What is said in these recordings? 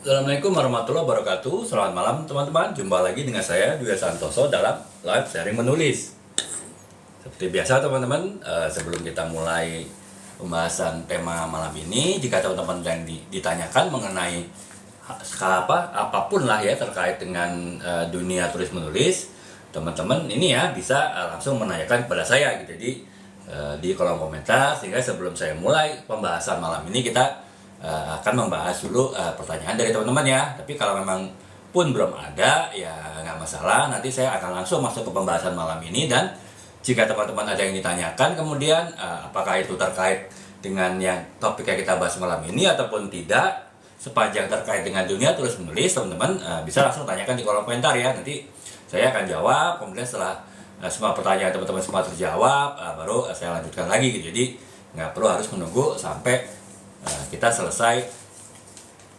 Assalamualaikum warahmatullahi wabarakatuh. Selamat malam teman-teman. Jumpa lagi dengan saya Dwi Santoso dalam live sharing menulis. Seperti biasa teman-teman, sebelum kita mulai pembahasan tema malam ini, jika teman-teman yang ditanyakan mengenai apapun lah ya terkait dengan dunia tulis menulis, teman-teman ini ya bisa langsung menanyakan kepada saya gitu. Jadi di kolom komentar, sehingga sebelum saya mulai pembahasan malam ini kita akan membahas dulu pertanyaan dari teman-teman ya. Tapi kalau memang pun belum ada ya nggak masalah, nanti saya akan langsung masuk ke pembahasan malam ini. Dan jika teman-teman ada yang ditanyakan kemudian apakah itu terkait dengan yang topik yang kita bahas malam ini ataupun tidak, sepanjang terkait dengan dunia tulis menulis, teman-teman bisa langsung tanyakan di kolom komentar ya. Nanti saya akan jawab, kemudian setelah semua pertanyaan teman-teman semua terjawab, baru saya lanjutkan lagi gitu. Jadi nggak perlu harus menunggu sampai kita selesai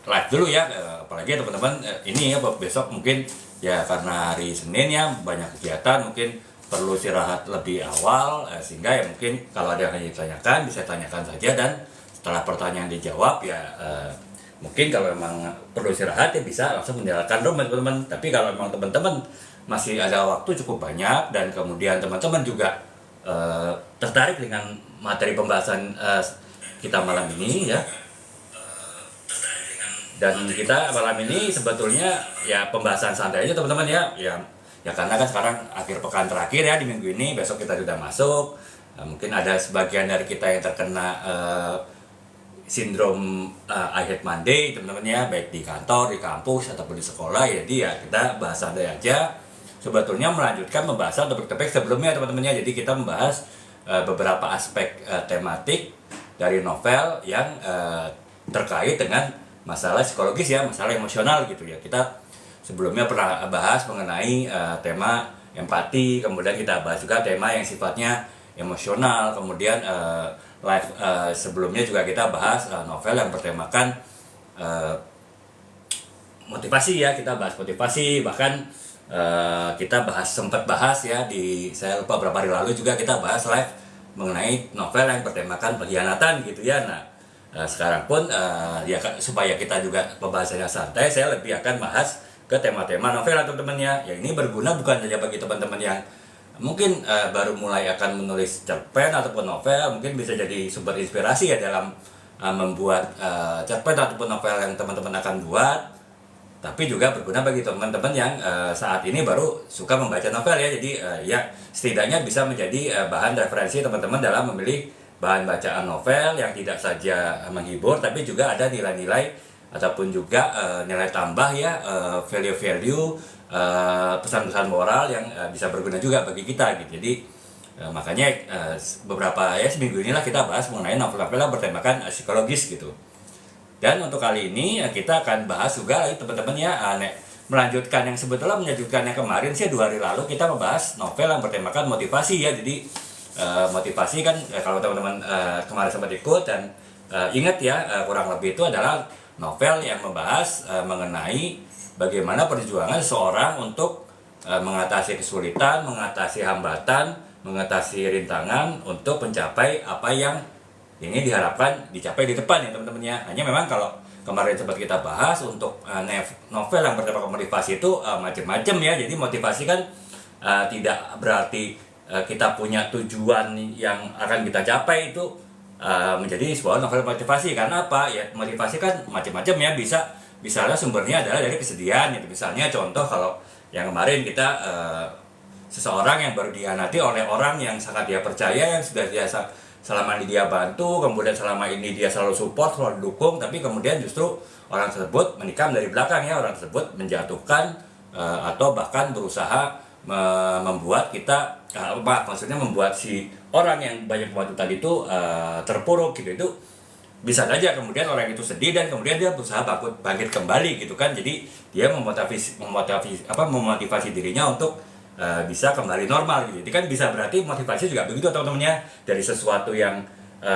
live dulu ya. Apalagi teman-teman ini ya besok mungkin ya karena hari Senin ya banyak kegiatan, mungkin perlu istirahat lebih awal, sehingga ya mungkin kalau ada yang ditanyakan bisa tanyakan saja, dan setelah pertanyaan dijawab ya mungkin kalau memang perlu istirahat ya bisa langsung meninggalkan room teman-teman. Tapi kalau memang teman-teman masih ada waktu cukup banyak dan kemudian teman-teman juga tertarik dengan materi pembahasan kita malam ini ya, dan kita malam ini sebetulnya ya pembahasan santai aja teman-teman ya, ya karena kan sekarang akhir pekan terakhir ya di minggu ini, besok kita sudah masuk. Mungkin ada sebagian dari kita yang terkena sindrom I hate Monday teman-teman ya, baik di kantor, di kampus ataupun di sekolah. Jadi ya kita bahas santai aja, sebetulnya melanjutkan pembahasan topik-topik sebelumnya teman-teman ya. Jadi kita membahas beberapa aspek tematik dari novel yang terkait dengan masalah psikologis ya, masalah emosional gitu ya. Kita sebelumnya pernah bahas mengenai tema empati, kemudian kita bahas juga tema yang sifatnya emosional, kemudian live sebelumnya juga kita bahas novel yang bertemakan motivasi ya. Kita bahas motivasi, bahkan kita sempat bahas ya saya lupa berapa hari lalu juga kita bahas live mengenai novel yang bertemakan pengkhianatan gitu ya. Nah sekarang pun ya supaya kita juga pembahasannya santai, saya lebih akan bahas ke tema-tema novel teman-teman ya. Yang ini berguna bukan saja bagi teman-teman yang mungkin baru mulai akan menulis cerpen ataupun novel, mungkin bisa jadi sumber inspirasi ya dalam membuat cerpen ataupun novel yang teman-teman akan buat. Tapi juga berguna bagi teman-teman yang saat ini baru suka membaca novel ya. Jadi ya setidaknya bisa menjadi bahan referensi teman-teman dalam memilih bahan bacaan novel yang tidak saja menghibur, tapi juga ada nilai-nilai ataupun juga nilai tambah ya, value-value, pesan-pesan moral yang bisa berguna juga bagi kita gitu. Jadi makanya beberapa ya seminggu inilah kita bahas mengenai novel-novel yang bertemakan psikologis gitu. Dan untuk kali ini kita akan bahas juga teman-teman ya, melanjutkan yang sebetulnya melanjutkan yang kemarin sih 2 hari lalu kita membahas novel yang bertemakan motivasi ya. Jadi motivasi kan kalau teman-teman kemarin sempat ikut dan ingat ya, kurang lebih itu adalah novel yang membahas mengenai bagaimana perjuangan seorang untuk mengatasi kesulitan, mengatasi hambatan, mengatasi rintangan untuk mencapai apa yang ini diharapkan dicapai di depan ya teman-teman ya. Hanya memang kalau kemarin sempat kita bahas untuk novel yang bertemakan motivasi itu macam-macam ya. Jadi motivasi kan tidak berarti kita punya tujuan yang akan kita capai itu menjadi sebuah novel motivasi. Karena apa ya, motivasi kan macam-macam ya, misalnya sumbernya adalah dari kesedihan gitu. Misalnya contoh kalau yang kemarin kita seseorang yang baru dihianati oleh orang yang sangat dia percaya, yang sudah dia selama ini dia bantu, kemudian selama ini dia selalu support, selalu dukung, tapi kemudian justru orang tersebut menikam dari belakang ya, orang tersebut menjatuhkan atau bahkan berusaha membuat kita maksudnya membuat si orang yang banyak membantu tadi itu terpuruk gitu. Itu bisa saja kemudian orang itu sedih dan kemudian dia berusaha bangkit kembali gitu kan. Jadi dia memotivasi dirinya untuk bisa kembali normal gitu. Jadi kan bisa berarti motivasi juga begitu teman-temannya, dari sesuatu yang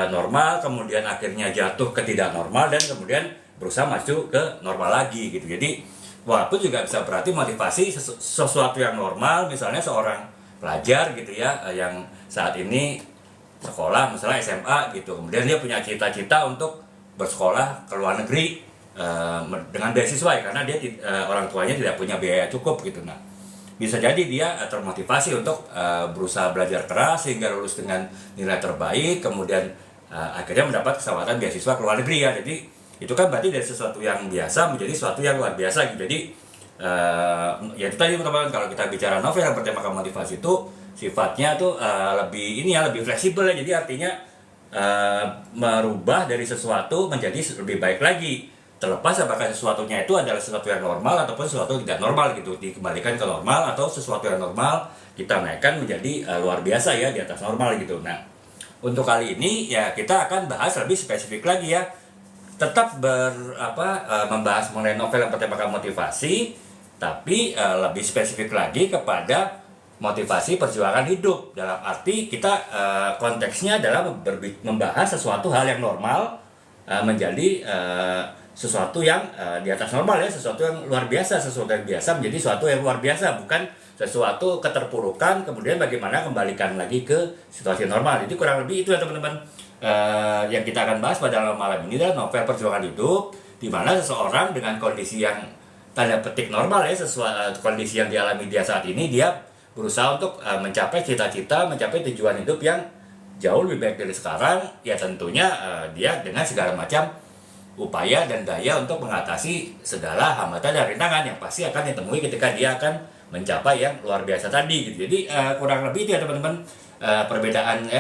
normal kemudian akhirnya jatuh ke tidak normal dan kemudian berusaha maju ke normal lagi gitu. Jadi walaupun juga bisa berarti motivasi sesuatu yang normal, misalnya seorang pelajar gitu ya yang saat ini sekolah misalnya SMA gitu, kemudian dia punya cita-cita untuk bersekolah ke luar negeri. dengan beasiswa ya, karena dia orang tuanya tidak punya biaya cukup gitu. Nah, bisa jadi dia termotivasi untuk berusaha belajar keras sehingga lulus dengan nilai terbaik, kemudian akhirnya mendapat kesempatan beasiswa ke luar negeri ya. Jadi itu kan berarti dari sesuatu yang biasa menjadi sesuatu yang luar biasa gitu. Jadi ya itu tadi teman-teman, kalau kita bicara novel yang bertemakan motivasi itu sifatnya tuh lebih ini ya, lebih fleksibel ya. Jadi artinya merubah dari sesuatu menjadi lebih baik lagi, terlepas apakah sesuatunya itu adalah sesuatu yang normal ataupun sesuatu yang tidak normal gitu, dikembalikan ke normal, atau sesuatu yang normal kita naikkan menjadi luar biasa ya, di atas normal gitu. Nah, untuk kali ini ya kita akan bahas lebih spesifik lagi ya, tetap membahas mengenai novel yang bertemakan motivasi, tapi lebih spesifik lagi kepada motivasi perjuangan hidup, dalam arti kita konteksnya adalah membahas sesuatu hal yang normal menjadi sesuatu yang di atas normal ya, sesuatu yang luar biasa, sesuatu yang biasa menjadi sesuatu yang luar biasa, bukan sesuatu keterpurukan kemudian bagaimana kembalikan lagi ke situasi normal. Jadi kurang lebih itu ya teman-teman, yang kita akan bahas pada malam ini adalah novel perjuangan hidup, di mana seseorang dengan kondisi yang tanda petik normal ya, sesuai kondisi yang dialami dia saat ini, dia berusaha untuk mencapai cita-cita, mencapai tujuan hidup yang jauh lebih baik dari sekarang ya. Tentunya dia dengan segala macam upaya dan daya untuk mengatasi segala hambatan dan rintangan yang pasti akan ditemui ketika dia akan mencapai yang luar biasa tadi gitu. Jadi kurang lebih itu ya teman-teman,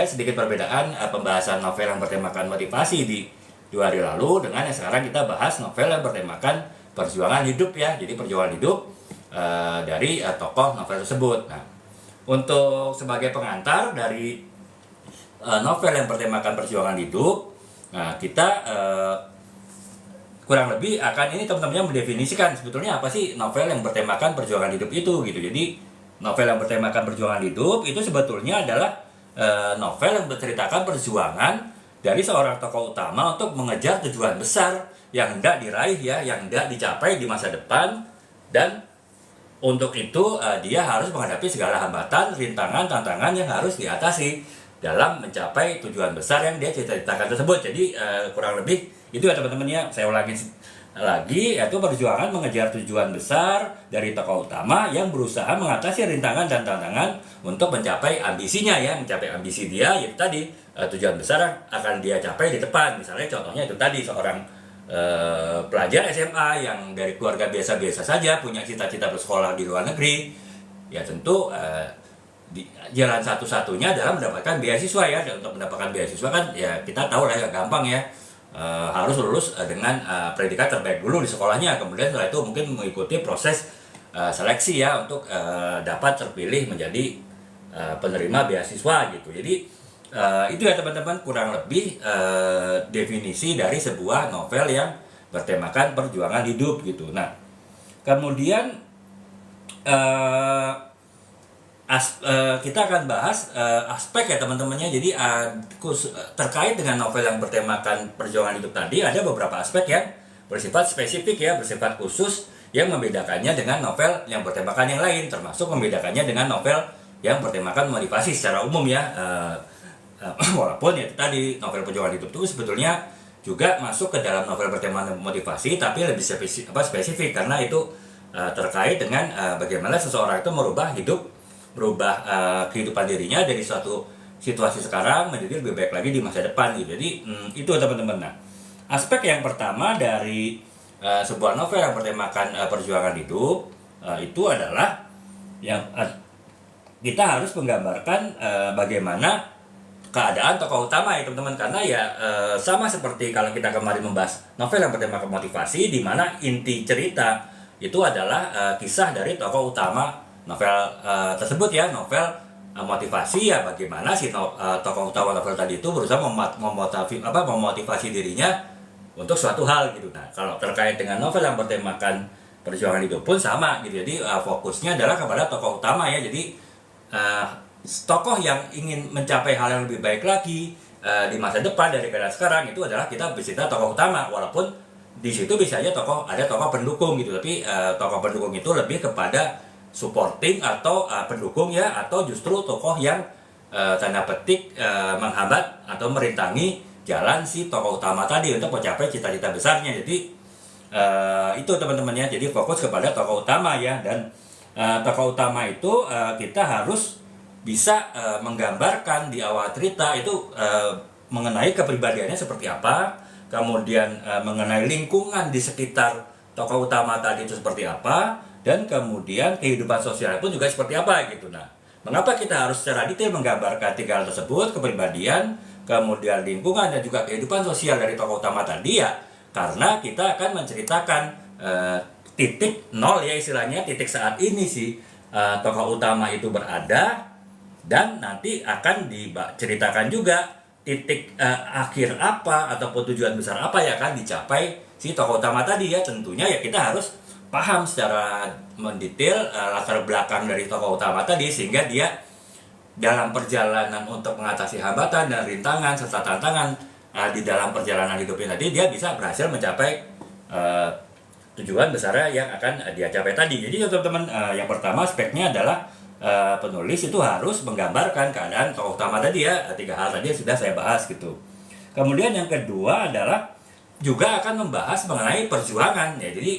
sedikit perbedaan pembahasan novel yang bertemakan motivasi di 2 hari lalu dengan yang sekarang kita bahas novel yang bertemakan perjuangan hidup ya. Jadi perjuangan hidup dari tokoh novel tersebut. Nah, untuk sebagai pengantar dari novel yang bertemakan perjuangan hidup, nah kita kurang lebih akan ini teman-temannya mendefinisikan sebetulnya apa sih novel yang bertemakan perjuangan hidup itu gitu. Jadi novel yang bertemakan perjuangan hidup itu sebetulnya adalah novel yang menceritakan perjuangan dari seorang tokoh utama untuk mengejar tujuan besar yang hendak diraih ya, yang hendak dicapai di masa depan, dan untuk itu dia harus menghadapi segala hambatan, rintangan, tantangan yang harus diatasi dalam mencapai tujuan besar yang dia cita-citakan tersebut. Jadi kurang lebih itu ya teman-teman ya, saya ulangi lagi, yaitu perjuangan mengejar tujuan besar dari tokoh utama yang berusaha mengatasi rintangan dan tantangan untuk mencapai ambisinya ya, mencapai ambisi dia yaitu tadi tujuan besar akan dia capai di depan. Misalnya contohnya itu tadi seorang pelajar SMA yang dari keluarga biasa-biasa saja punya cita-cita bersekolah di luar negeri, ya tentu jalan satu-satunya adalah mendapatkan beasiswa ya. Dan untuk mendapatkan beasiswa kan ya kita tahu lah ya, gampang ya, harus lulus dengan predikat terbaik dulu di sekolahnya, kemudian setelah itu mungkin mengikuti proses seleksi ya untuk dapat terpilih menjadi penerima beasiswa gitu. Jadi itu ya teman-teman, kurang lebih definisi dari sebuah novel yang bertemakan perjuangan hidup gitu. Nah, kemudian kita akan bahas aspek ya teman-temannya. Jadi terkait dengan novel yang bertemakan perjuangan hidup tadi, ada beberapa aspek yang bersifat spesifik ya, bersifat khusus yang membedakannya dengan novel yang bertemakan yang lain, termasuk membedakannya dengan novel yang bertemakan motivasi secara umum ya. Walaupun ya tadi novel perjuangan hidup itu sebetulnya juga masuk ke dalam novel bertemakan motivasi, tapi lebih spesifik karena itu terkait dengan bagaimana seseorang itu merubah kehidupan dirinya dari suatu situasi sekarang menjadi lebih baik lagi di masa depan gitu. Jadi itu teman-teman. Nah, aspek yang pertama dari sebuah novel yang bertemakan perjuangan hidup itu adalah yang kita harus menggambarkan bagaimana keadaan tokoh utama ya teman-teman, karena ya sama seperti kalau kita kemarin membahas novel yang bertemakan motivasi, di mana inti cerita itu adalah kisah dari tokoh utama novel tersebut ya, novel motivasi ya, bagaimana si tokoh utama novel tadi itu berusaha memotivasi dirinya untuk suatu hal gitu. Nah, kalau terkait dengan novel yang bertemakan perjuangan hidup pun sama gitu. Jadi fokusnya adalah kepada tokoh utama ya. Jadi tokoh yang ingin mencapai hal yang lebih baik lagi di masa depan daripada sekarang, itu adalah kita bercerita tokoh utama, walaupun di situ bisa aja ada tokoh pendukung gitu, tapi tokoh pendukung itu lebih kepada supporting atau pendukung ya, atau justru tokoh yang tanda petik menghambat atau merintangi jalan si tokoh utama tadi untuk mencapai cita-cita besarnya. Jadi itu teman-temannya. Jadi fokus kepada tokoh utama ya, dan tokoh utama itu kita harus bisa menggambarkan di awal cerita itu mengenai kepribadiannya seperti apa, kemudian mengenai lingkungan di sekitar tokoh utama tadi itu seperti apa, dan kemudian kehidupan sosial pun juga seperti apa gitu. Nah, mengapa kita harus secara detail menggambarkan tiga hal tersebut, kepribadian, kemudian lingkungan, dan juga kehidupan sosial dari tokoh utama tadi ya? Karena kita akan menceritakan titik nol ya istilahnya, titik saat ini si tokoh utama itu berada, dan nanti akan diceritakan juga titik akhir apa ataupun tujuan besar apa yang akan dicapai si tokoh utama tadi ya. Tentunya ya kita harus paham secara mendetail latar belakang dari tokoh utama tadi, sehingga dia dalam perjalanan untuk mengatasi hambatan dan rintangan serta tantangan di dalam perjalanan hidupnya tadi, dia bisa berhasil mencapai tujuan besarnya yang akan dia capai tadi. Jadi teman-teman, yang pertama aspeknya adalah penulis itu harus menggambarkan keadaan tokoh utama tadi ya. Tiga hal tadi sudah saya bahas gitu. Kemudian yang kedua adalah juga akan membahas mengenai perjuangan ya. Jadi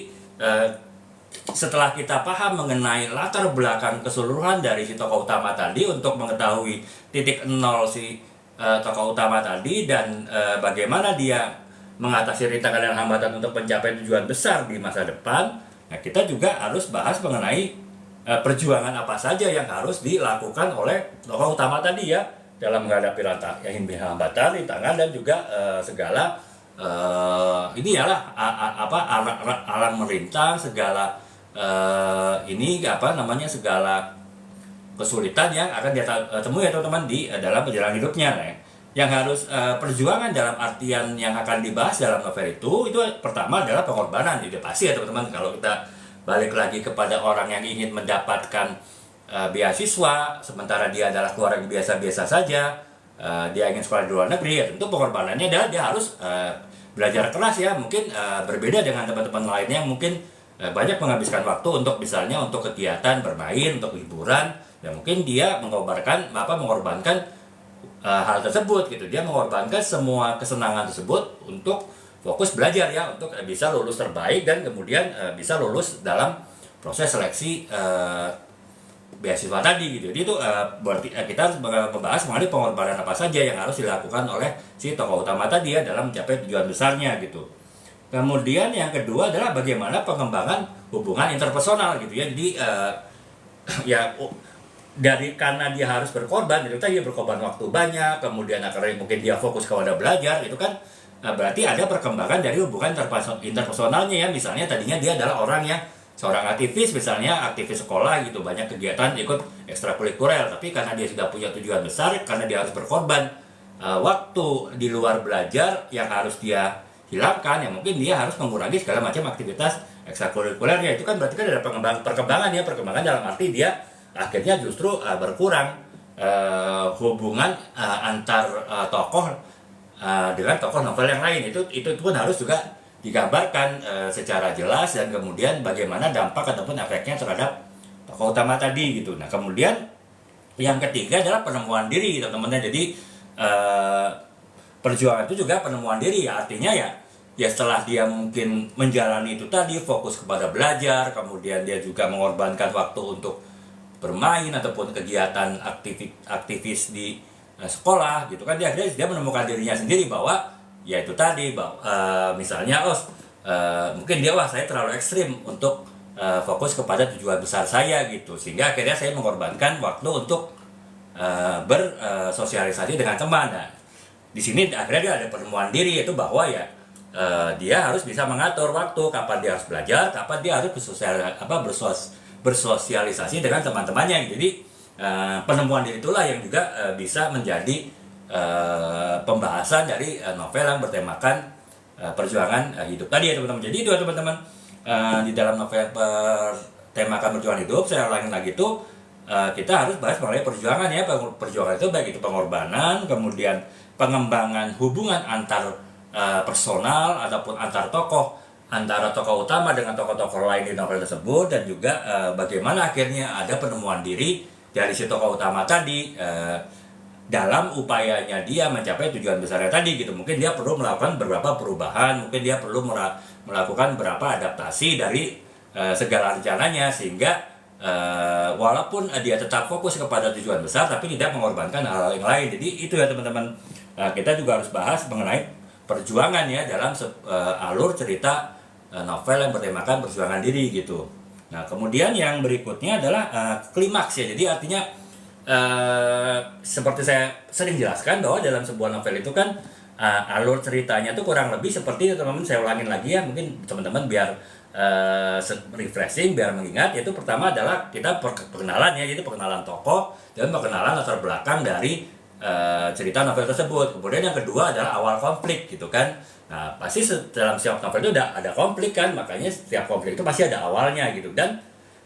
setelah kita paham mengenai latar belakang keseluruhan dari si tokoh utama tadi untuk mengetahui titik nol si tokoh utama tadi, dan bagaimana dia mengatasi rintangan dan hambatan untuk mencapai tujuan besar di masa depan, nah kita juga harus bahas mengenai perjuangan apa saja yang harus dilakukan oleh tokoh utama tadi ya dalam menghadapi hambatan, rintangan, dan juga segala ini ialah alam merintang, segala segala kesulitan yang akan dia temui ya teman-teman di dalam perjalanan hidupnya. Nah, yang harus perjuangan dalam artian yang akan dibahas dalam novel itu pertama adalah pengorbanan. Itu pasti ya teman-teman. Kalau kita balik lagi kepada orang yang ingin mendapatkan beasiswa sementara dia adalah keluarga biasa-biasa saja, dia ingin sekolah di luar negeri, ya tentu pengorbanannya adalah dia harus belajar keras ya. Mungkin berbeda dengan teman-teman lainnya yang mungkin banyak menghabiskan waktu untuk misalnya untuk kegiatan bermain, untuk hiburan, ya mungkin dia mengorbankan hal tersebut gitu. Dia mengorbankan semua kesenangan tersebut untuk fokus belajar ya, untuk bisa lulus terbaik dan kemudian bisa lulus dalam proses seleksi beasiswa tadi gitu. Jadi itu berarti kita harus membahas mengenai pengorbanan apa saja yang harus dilakukan oleh si tokoh utama tadi ya dalam mencapai tujuan besarnya gitu. Kemudian yang kedua adalah bagaimana pengembangan hubungan interpersonal gitu ya. Jadi karena dia harus berkorban, itu tadi dia berkorban waktu banyak, kemudian akhirnya mungkin dia fokus kepada belajar, itu kan berarti ada perkembangan dari hubungan interpersonalnya ya. Misalnya tadinya dia adalah orang yang seorang aktivis, misalnya aktivis sekolah gitu, banyak kegiatan ikut ekstrakurikuler, tapi karena dia sudah punya tujuan besar, karena dia harus berkorban waktu di luar belajar yang harus dia hilangkan, ya mungkin dia harus mengurangi segala macam aktivitas ekstrakurikulernya. Itu kan berarti kan ada perkembangan dalam arti dia akhirnya justru berkurang hubungan antar tokoh dengan tokoh novel yang lain. Itu pun harus juga digambarkan secara jelas, dan kemudian bagaimana dampak ataupun efeknya terhadap tokoh utama tadi gitu. Nah kemudian yang ketiga adalah penemuan diri teman-teman. Jadi perjuangan itu juga penemuan diri ya, artinya ya setelah dia mungkin menjalani itu tadi fokus kepada belajar, kemudian dia juga mengorbankan waktu untuk bermain ataupun kegiatan aktivis di sekolah gitu kan, dia menemukan dirinya sendiri bahwa ya itu tadi misalnya mungkin saya terlalu ekstrim untuk fokus kepada tujuan besar saya gitu, sehingga akhirnya saya mengorbankan waktu untuk bersosialisasi dengan teman. Nah, di sini akhirnya dia ada penemuan diri, itu bahwa dia harus bisa mengatur waktu, kapan dia harus belajar, kapan dia harus bersosialisasi dengan teman-temannya. Jadi penemuan diri itulah yang juga bisa menjadi pembahasan dari novel yang bertemakan perjuangan hidup tadi ya teman-teman. Jadi itu ya teman-teman, di dalam novel bertemakan perjuangan hidup, saya ulangin lagi itu kita harus bahas mengenai perjuangan ya. Perjuangan itu baik itu pengorbanan, kemudian pengembangan hubungan antar personal ataupun antar tokoh, antara tokoh utama dengan tokoh-tokoh lain di novel tersebut, dan juga bagaimana akhirnya ada penemuan diri dari si tokoh utama tadi dalam upayanya dia mencapai tujuan besarnya tadi gitu. Mungkin dia perlu melakukan beberapa perubahan, mungkin dia perlu melakukan beberapa adaptasi dari segala rencananya, sehingga walaupun dia tetap fokus kepada tujuan besar tapi tidak mengorbankan hal-hal yang lain. Jadi itu ya teman-teman, kita juga harus bahas mengenai perjuangan ya dalam alur cerita novel yang bertemakan perjuangan diri gitu. Nah kemudian yang berikutnya adalah klimaks ya. Jadi artinya seperti saya sering jelaskan bahwa dalam sebuah novel itu kan alur ceritanya itu kurang lebih seperti, teman-teman saya ulangin lagi ya, mungkin teman-teman biar refreshing, biar mengingat. Yaitu pertama adalah kita perkenalan ya, jadi perkenalan tokoh dan perkenalan latar belakang dari cerita novel tersebut. Kemudian yang kedua adalah awal konflik gitu kan. Nah pasti dalam setiap novel itu ada konflik kan, makanya setiap konflik itu pasti ada awalnya gitu. Dan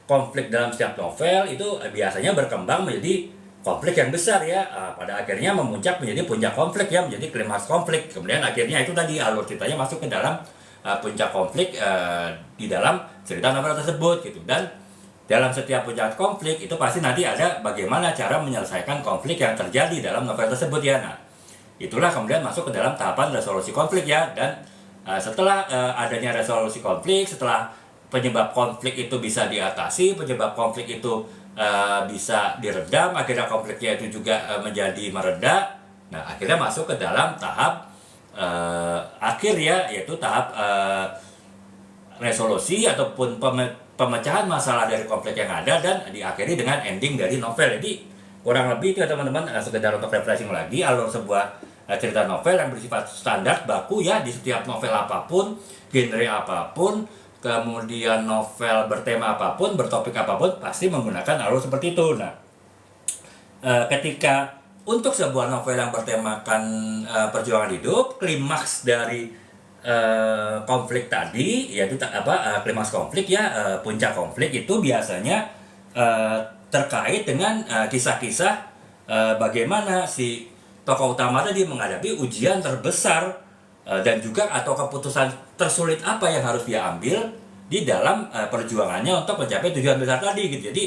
konflik dalam setiap novel itu biasanya berkembang menjadi konflik yang besar ya, pada akhirnya memuncak menjadi puncak konflik ya, menjadi klimaks konflik. Kemudian akhirnya itu tadi alur ceritanya masuk ke dalam puncak konflik di dalam cerita novel tersebut gitu. Dan dalam setiap puncak konflik itu pasti nanti ada bagaimana cara menyelesaikan konflik yang terjadi dalam novel tersebut ya. Nah itulah kemudian masuk ke dalam tahapan resolusi konflik ya. Dan setelah adanya resolusi konflik, setelah penyebab konflik itu bisa diatasi, penyebab konflik itu bisa diredam, akhirnya konfliknya itu juga menjadi mereda. Nah akhirnya masuk ke dalam tahap akhir ya, yaitu tahap resolusi ataupun pemecahan masalah dari konflik yang ada, dan diakhiri dengan ending dari novel. Jadi kurang lebih itu ya teman-teman, sekedar untuk refreshing lagi alur sebuah cerita novel yang bersifat standar baku ya di setiap novel apapun, genre apapun, kemudian novel bertema apapun, bertopik apapun, pasti menggunakan alur seperti itu. Nah ketika untuk sebuah novel yang bertemakan perjuangan hidup, klimaks dari konflik tadi, yaitu klimaks konflik ya, puncak konflik itu biasanya terkait dengan kisah-kisah bagaimana si tokoh utama tadi menghadapi ujian terbesar dan juga atau keputusan tersulit apa yang harus dia ambil di dalam perjuangannya untuk mencapai tujuan besar tadi gitu. Jadi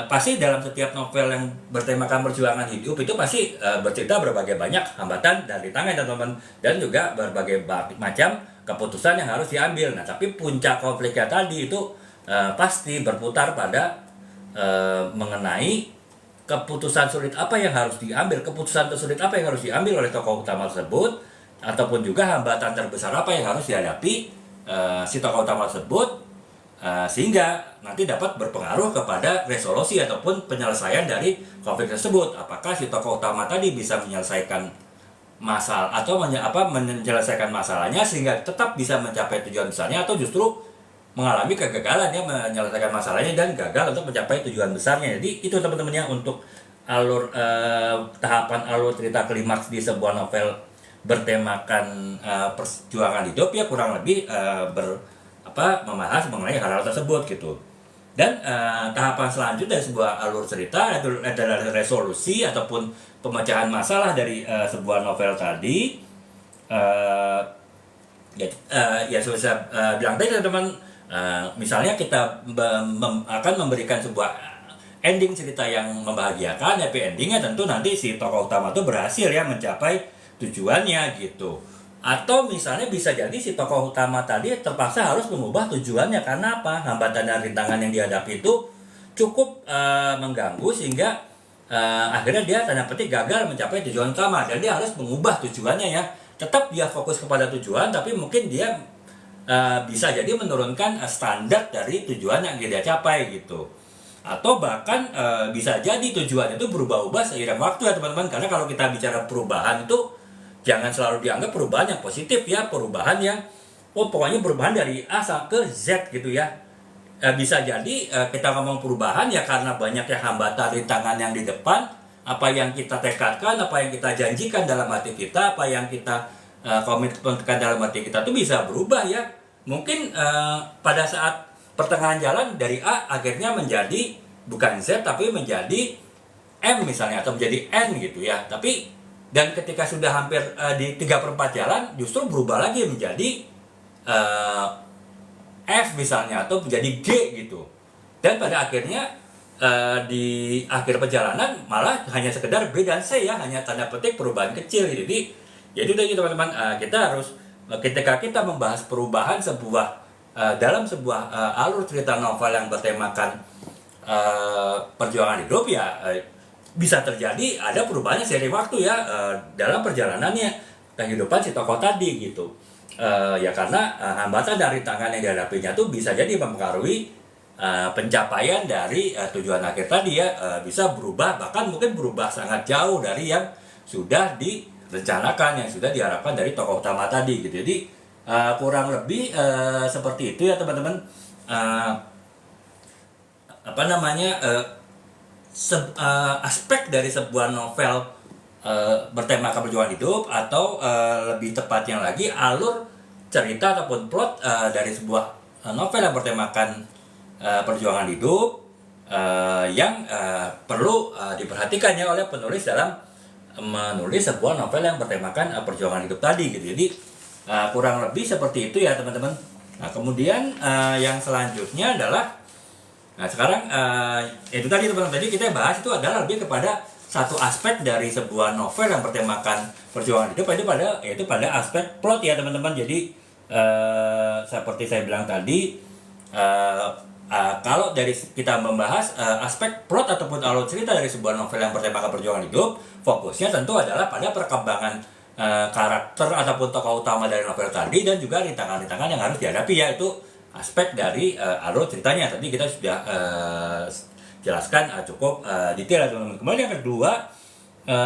pasti dalam setiap novel yang bertemakan perjuangan hidup itu pasti bercerita berbagai banyak hambatan dan rintangan teman-teman, dan juga berbagai macam keputusan yang harus diambil. Nah tapi puncak konfliknya tadi itu pasti berputar pada mengenai keputusan sulit apa yang harus diambil, keputusan tersulit apa yang harus diambil oleh tokoh utama tersebut, ataupun juga hambatan terbesar apa yang harus dihadapi si tokoh utama tersebut, sehingga nanti dapat berpengaruh kepada resolusi ataupun penyelesaian dari konflik tersebut. Apakah si tokoh utama tadi bisa menyelesaikan masalah atau menyelesaikan masalahnya sehingga tetap bisa mencapai tujuan besarnya, atau justru mengalami kegagalan ya menyelesaikan masalahnya dan gagal untuk mencapai tujuan besarnya. Jadi itu teman-temannya untuk alur tahapan alur cerita klimaks di sebuah novel bertemakan perjuangan hidup ya, kurang lebih membahas mengenai hal-hal tersebut gitu. Dan tahapan selanjutnya dari sebuah alur cerita adalah resolusi ataupun pemecahan masalah dari sebuah novel tadi. Ya sudah saya bilang tadi teman-teman, misalnya kita akan memberikan sebuah ending cerita yang membahagiakan, happy endingnya tentu nanti si tokoh utama itu berhasil ya mencapai tujuannya gitu. Atau misalnya bisa jadi si tokoh utama tadi terpaksa harus mengubah tujuannya karena apa? Hambatan dan rintangan yang dihadapi itu cukup mengganggu sehingga akhirnya dia tanda petik gagal mencapai tujuan utama, dan dia harus mengubah tujuannya ya. Tetap dia fokus kepada tujuan, tapi mungkin dia bisa jadi menurunkan standar dari tujuan yang dia capai gitu. Atau bahkan bisa jadi tujuan itu berubah-ubah seiring waktu ya teman-teman. Karena kalau kita bicara perubahan itu jangan selalu dianggap perubahan yang positif ya, perubahan yang pokoknya perubahan dari A ke Z gitu ya. Bisa jadi kita ngomong perubahan ya karena banyaknya hambatan rintangan yang di depan, apa yang kita tekadkan, apa yang kita janjikan dalam hati kita, apa yang kita komitmenkan dalam hati kita itu bisa berubah ya. Mungkin pada saat pertengahan jalan dari A akhirnya menjadi bukan Z tapi menjadi M misalnya, atau menjadi N gitu ya. Tapi dan ketika sudah hampir di 3/4 jalan justru berubah lagi menjadi F misalnya, atau menjadi G gitu. Dan pada akhirnya di akhir perjalanan malah hanya sekedar B dan C ya, hanya tanda petik perubahan kecil. Jadi tadi teman-teman, kita harus ketika kita membahas perubahan dalam sebuah alur cerita novel yang bertemakan perjuangan hidup ya, bisa terjadi ada perubahannya seiring waktu ya, dalam perjalanannya kehidupan si tokoh tadi gitu. Ya karena hambatan dari tangan yang dihadapinya tuh bisa jadi mempengaruhi pencapaian dari tujuan akhir tadi ya, bisa berubah, bahkan mungkin berubah sangat jauh dari yang sudah direncanakan, yang sudah diharapkan dari tokoh utama tadi gitu. Jadi kurang lebih seperti itu ya teman-teman. Apa namanya, aspek dari sebuah novel bertemakan perjuangan hidup, atau lebih tepatnya lagi alur cerita ataupun plot dari sebuah novel yang bertemakan perjuangan hidup yang perlu diperhatikan ya oleh penulis dalam menulis sebuah novel yang bertemakan perjuangan hidup tadi gitu. Jadi kurang lebih seperti itu ya teman-teman. Nah kemudian yang selanjutnya adalah, nah sekarang itu tadi teman-teman, tadi kita bahas itu adalah lebih kepada satu aspek dari sebuah novel yang bertemakan perjuangan hidup, yaitu pada aspek plot ya teman-teman. Jadi seperti saya bilang tadi, kalau dari kita membahas aspek plot ataupun alur cerita dari sebuah novel yang bertemakan perjuangan hidup, fokusnya tentu adalah pada perkembangan karakter ataupun tokoh utama dari novel tadi, dan juga rintangan-rintangan yang harus dihadapi, yaitu aspek dari alur ceritanya. Tadi kita sudah jelaskan cukup detail ya teman-teman. Kemudian yang kedua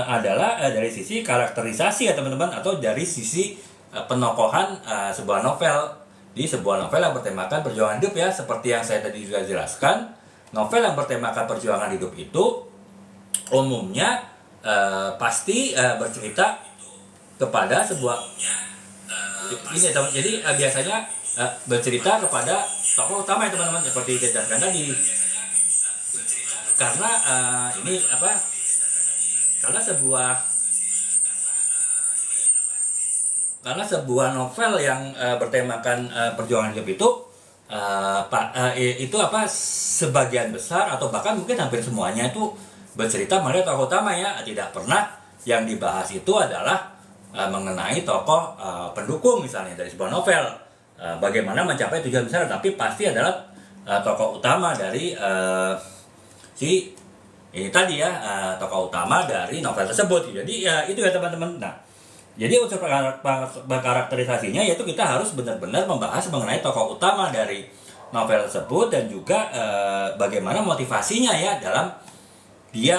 adalah dari sisi karakterisasi ya teman-teman, atau dari sisi penokohan sebuah novel. Di sebuah novel yang bertemakan perjuangan hidup ya, seperti yang saya tadi juga jelaskan, novel yang bertemakan perjuangan hidup itu umumnya pasti bercerita kepada sebuah ini teman. Jadi biasanya bercerita kepada tokoh utama ya teman-teman, seperti dijelaskan tadi. Karena ini apa? Karena sebuah novel yang bertemakan perjuangan hidup itu sebagian besar atau bahkan mungkin hampir semuanya itu bercerita mengenai tokoh utama ya. Tidak pernah yang dibahas itu adalah mengenai tokoh pendukung misalnya dari sebuah novel, bagaimana mencapai tujuan besar, tapi pasti adalah tokoh utama dari tokoh utama dari novel tersebut. Jadi ya itu ya teman-teman. Nah, jadi unsur karakterisasinya yaitu kita harus benar-benar membahas mengenai tokoh utama dari novel tersebut, dan juga bagaimana motivasinya ya dalam dia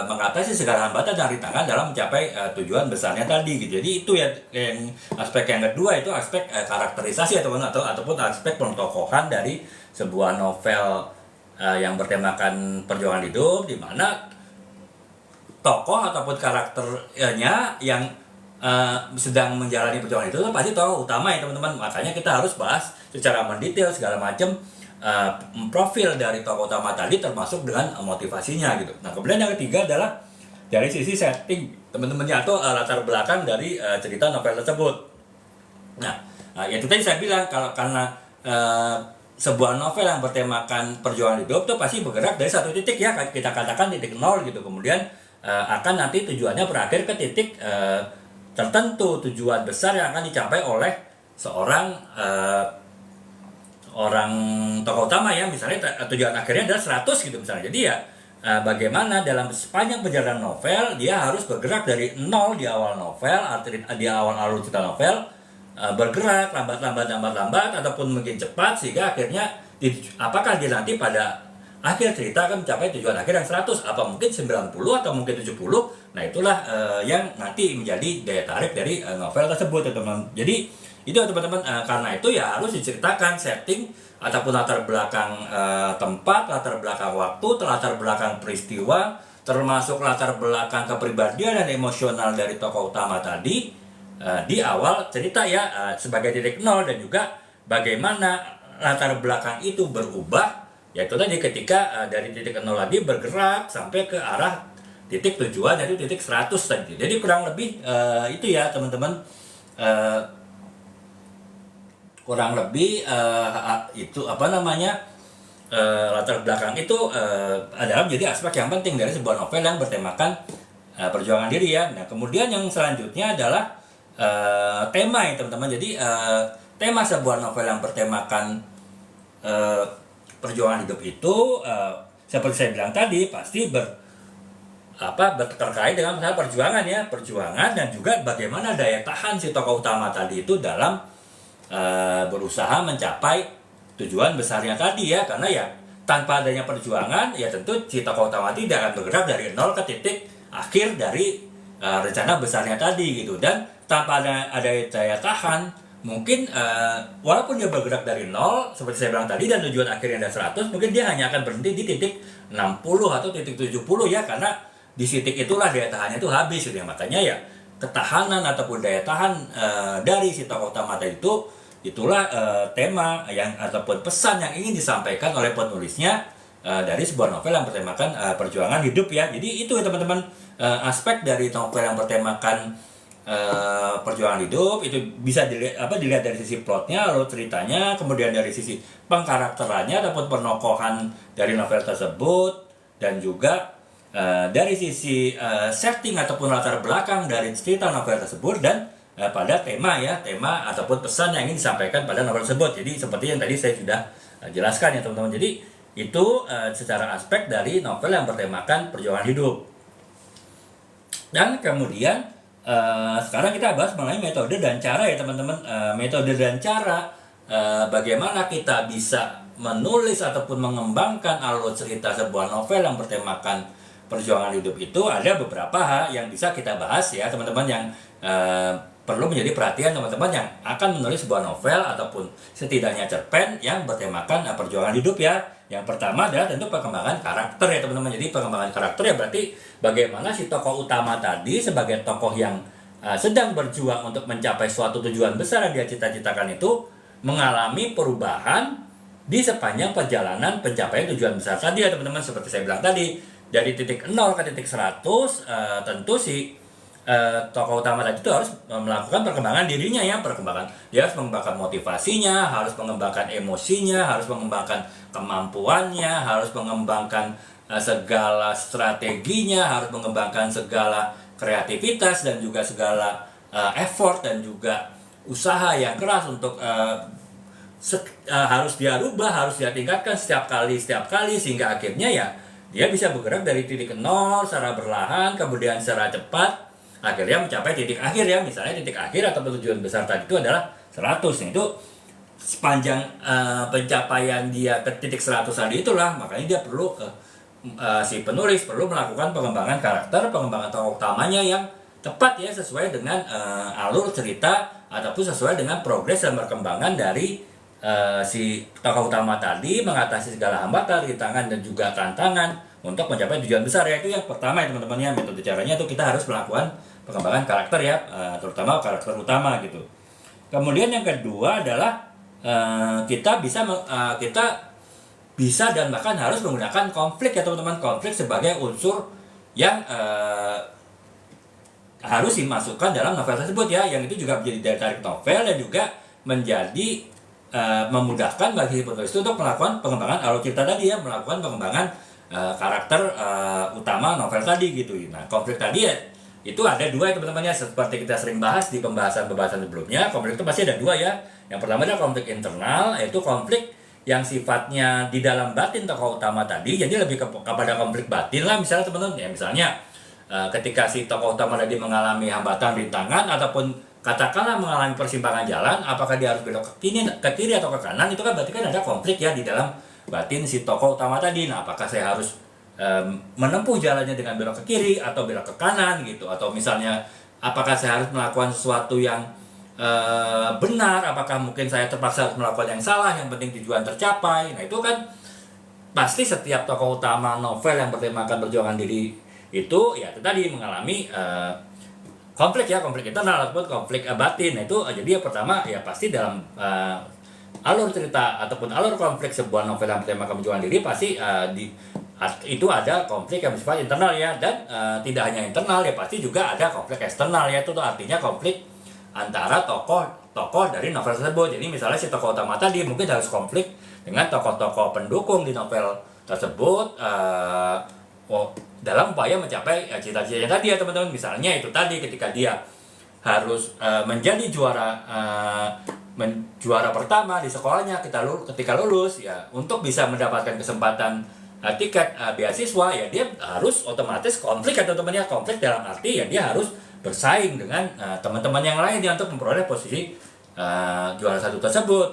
mengatasi segala hambatan dan rintangan dalam mencapai tujuan besarnya tadi gitu. Jadi itu ya yang aspek yang kedua, itu aspek karakterisasi ya teman-teman, ataupun aspek pentokohan dari sebuah novel yang bertemakan perjuangan hidup, di mana tokoh ataupun karakternya yang sedang menjalani perjuangan itu pasti tokoh utama ya teman-teman. Makanya kita harus bahas secara mendetail segala macam profil dari tokoh utama tadi, termasuk dengan motivasinya gitu. Nah kemudian yang ketiga adalah dari sisi setting teman-temannya, atau latar belakang dari cerita novel tersebut. Nah itu tadi saya bilang, karena sebuah novel yang bertemakan perjuangan hidup itu pasti bergerak dari satu titik ya, kita katakan titik nol gitu, kemudian akan nanti tujuannya berakhir ke titik tertentu, tujuan besar yang akan dicapai oleh seorang tokoh utama ya. Misalnya tujuan akhirnya adalah 100 gitu misalnya. Jadi ya bagaimana dalam sepanjang perjalanan novel dia harus bergerak dari nol di awal novel, di awal alur cerita novel, bergerak lambat ataupun mungkin cepat, sehingga akhirnya apakah dia nanti pada akhir cerita akan mencapai tujuan akhir yang 100, apa mungkin 90 atau mungkin 70. Nah itulah yang nanti menjadi daya tarik dari novel tersebut ya teman-teman. Jadi itu teman-teman, karena itu ya harus diceritakan setting ataupun latar belakang tempat, latar belakang waktu, latar belakang peristiwa, termasuk latar belakang kepribadian dan emosional dari tokoh utama tadi di awal cerita ya, sebagai titik nol, dan juga bagaimana latar belakang itu berubah, yaitu tadi ketika dari titik nol lagi bergerak sampai ke arah titik tujuan, yaitu titik 100 tadi. Jadi kurang lebih itu ya teman-teman, kurang lebih itu latar belakang itu adalah menjadi aspek yang penting dari sebuah novel yang bertemakan perjuangan diri ya. Nah, kemudian yang selanjutnya adalah tema ya teman-teman. Jadi tema sebuah novel yang bertemakan perjuangan hidup itu seperti saya bilang tadi pasti terkait dengan masalah perjuangan ya, perjuangan dan juga bagaimana daya tahan si tokoh utama tadi itu dalam berusaha mencapai tujuan besarnya tadi ya. Karena ya tanpa adanya perjuangan ya tentu si tokoh utama tidak akan bergerak dari nol ke titik akhir dari rencana besarnya tadi gitu. Dan tanpa ada daya tahan mungkin walaupun dia bergerak dari nol seperti saya bilang tadi dan tujuan akhirnya ada 100, mungkin dia hanya akan berhenti di titik 60 atau titik 70 ya, karena di titik itulah daya tahannya itu habis gitu ya. Makanya ya ketahanan ataupun daya tahan dari si tokoh utama tadi itulah tema yang ataupun pesan yang ingin disampaikan oleh penulisnya dari sebuah novel yang bertemakan perjuangan hidup ya. Jadi itu ya teman-teman, aspek dari novel yang bertemakan perjuangan hidup itu bisa dilihat dari sisi plotnya, lalu ceritanya, kemudian dari sisi pengkarakterannya ataupun penokohan dari novel tersebut, dan juga dari sisi setting ataupun latar belakang dari cerita novel tersebut, dan pada tema ataupun pesan yang ingin disampaikan pada novel tersebut. Jadi seperti yang tadi saya sudah jelaskan ya teman-teman. Jadi itu secara aspek dari novel yang bertemakan perjuangan hidup. Dan kemudian sekarang kita bahas mengenai metode dan cara ya teman-teman. Metode dan cara bagaimana kita bisa menulis ataupun mengembangkan alur cerita sebuah novel yang bertemakan perjuangan hidup itu ada beberapa hal yang bisa kita bahas ya teman-teman, yang perlu menjadi perhatian teman-teman yang akan menulis sebuah novel ataupun setidaknya cerpen yang bertemakan perjuangan hidup ya. Yang pertama adalah tentu perkembangan karakter ya teman-teman. Jadi pengembangan karakter ya berarti bagaimana si tokoh utama tadi sebagai tokoh yang sedang berjuang untuk mencapai suatu tujuan besar yang dia cita-citakan itu mengalami perubahan di sepanjang perjalanan pencapaian tujuan besar tadi ya teman-teman. Seperti saya bilang tadi, dari titik 0 ke titik 100 tentu si tokoh utama tadi itu harus melakukan perkembangan dirinya ya, dia harus mengembangkan motivasinya, harus mengembangkan emosinya, harus mengembangkan kemampuannya, harus mengembangkan segala strateginya, harus mengembangkan segala kreativitas dan juga segala effort dan juga usaha yang keras untuk harus dia rubah, harus dia tingkatkan setiap kali sehingga akhirnya ya dia bisa bergerak dari titik 0 secara berlahan kemudian secara cepat akhirnya mencapai titik akhir ya. Misalnya titik akhir atau tujuan besar tadi itu adalah 100 nih. Itu sepanjang pencapaian dia ke titik 100 tadi itulah makanya dia perlu si penulis perlu melakukan pengembangan karakter, pengembangan tokoh utamanya yang tepat ya, sesuai dengan alur cerita ataupun sesuai dengan progres dan perkembangan dari si tokoh utama tadi mengatasi segala hambatan, rintangan dan juga tantangan untuk mencapai tujuan besar ya. Itu yang pertama ya teman-teman ya, metode caranya itu kita harus melakukan pengembangan karakter ya, terutama karakter utama gitu. Kemudian yang kedua adalah kita bisa dan bahkan harus menggunakan konflik ya teman-teman. Konflik sebagai unsur yang harus dimasukkan dalam novel tersebut ya, yang itu juga menjadi daya tarik novel dan juga menjadi memudahkan bagi penulis itu untuk melakukan pengembangan alur cerita tadi ya, melakukan pengembangan karakter utama novel tadi gitu. Nah konflik tadi ya itu ada dua ya teman-teman ya, seperti kita sering bahas di pembahasan sebelumnya. Konflik itu pasti ada dua ya. Yang pertama adalah konflik internal, yaitu konflik yang sifatnya di dalam batin tokoh utama tadi, jadi lebih kepada konflik batin lah misalnya teman-teman ya. Misalnya ketika si tokoh utama tadi mengalami hambatan, rintangan ataupun katakanlah mengalami persimpangan jalan, apakah dia harus belok ke kiri atau ke kanan, itu kan berarti kan ada konflik ya di dalam batin si tokoh utama tadi. Nah apakah saya harus menempuh jalannya dengan belok ke kiri atau belok ke kanan gitu, atau misalnya apakah saya harus melakukan sesuatu yang benar, apakah mungkin saya terpaksa harus melakukan yang salah, yang penting tujuan tercapai. Nah itu kan pasti setiap tokoh utama novel yang bertemakan perjuangan diri itu ya tadi mengalami konflik ya, konflik internal ataupun konflik batin. Nah itu jadi yang pertama ya pasti dalam alur cerita ataupun alur konflik sebuah novel yang bertemakan perjuangan diri pasti itu ada konflik yang bersifat internal ya, dan tidak hanya internal ya, pasti juga ada konflik eksternal ya. Itu artinya konflik antara tokoh dari novel tersebut. Jadi misalnya si tokoh utama tadi mungkin harus konflik dengan tokoh-tokoh pendukung di novel tersebut dalam upaya mencapai cita-citanya tadi ya teman-teman. Misalnya itu tadi ketika dia harus menjadi juara pertama di sekolahnya ketika lulus ya, untuk bisa mendapatkan kesempatan tiket beasiswa ya, dia harus otomatis konflik ya teman-teman ya. Konflik dalam arti ya dia harus bersaing dengan teman-teman yang lain ya, untuk memperoleh posisi juara satu tersebut.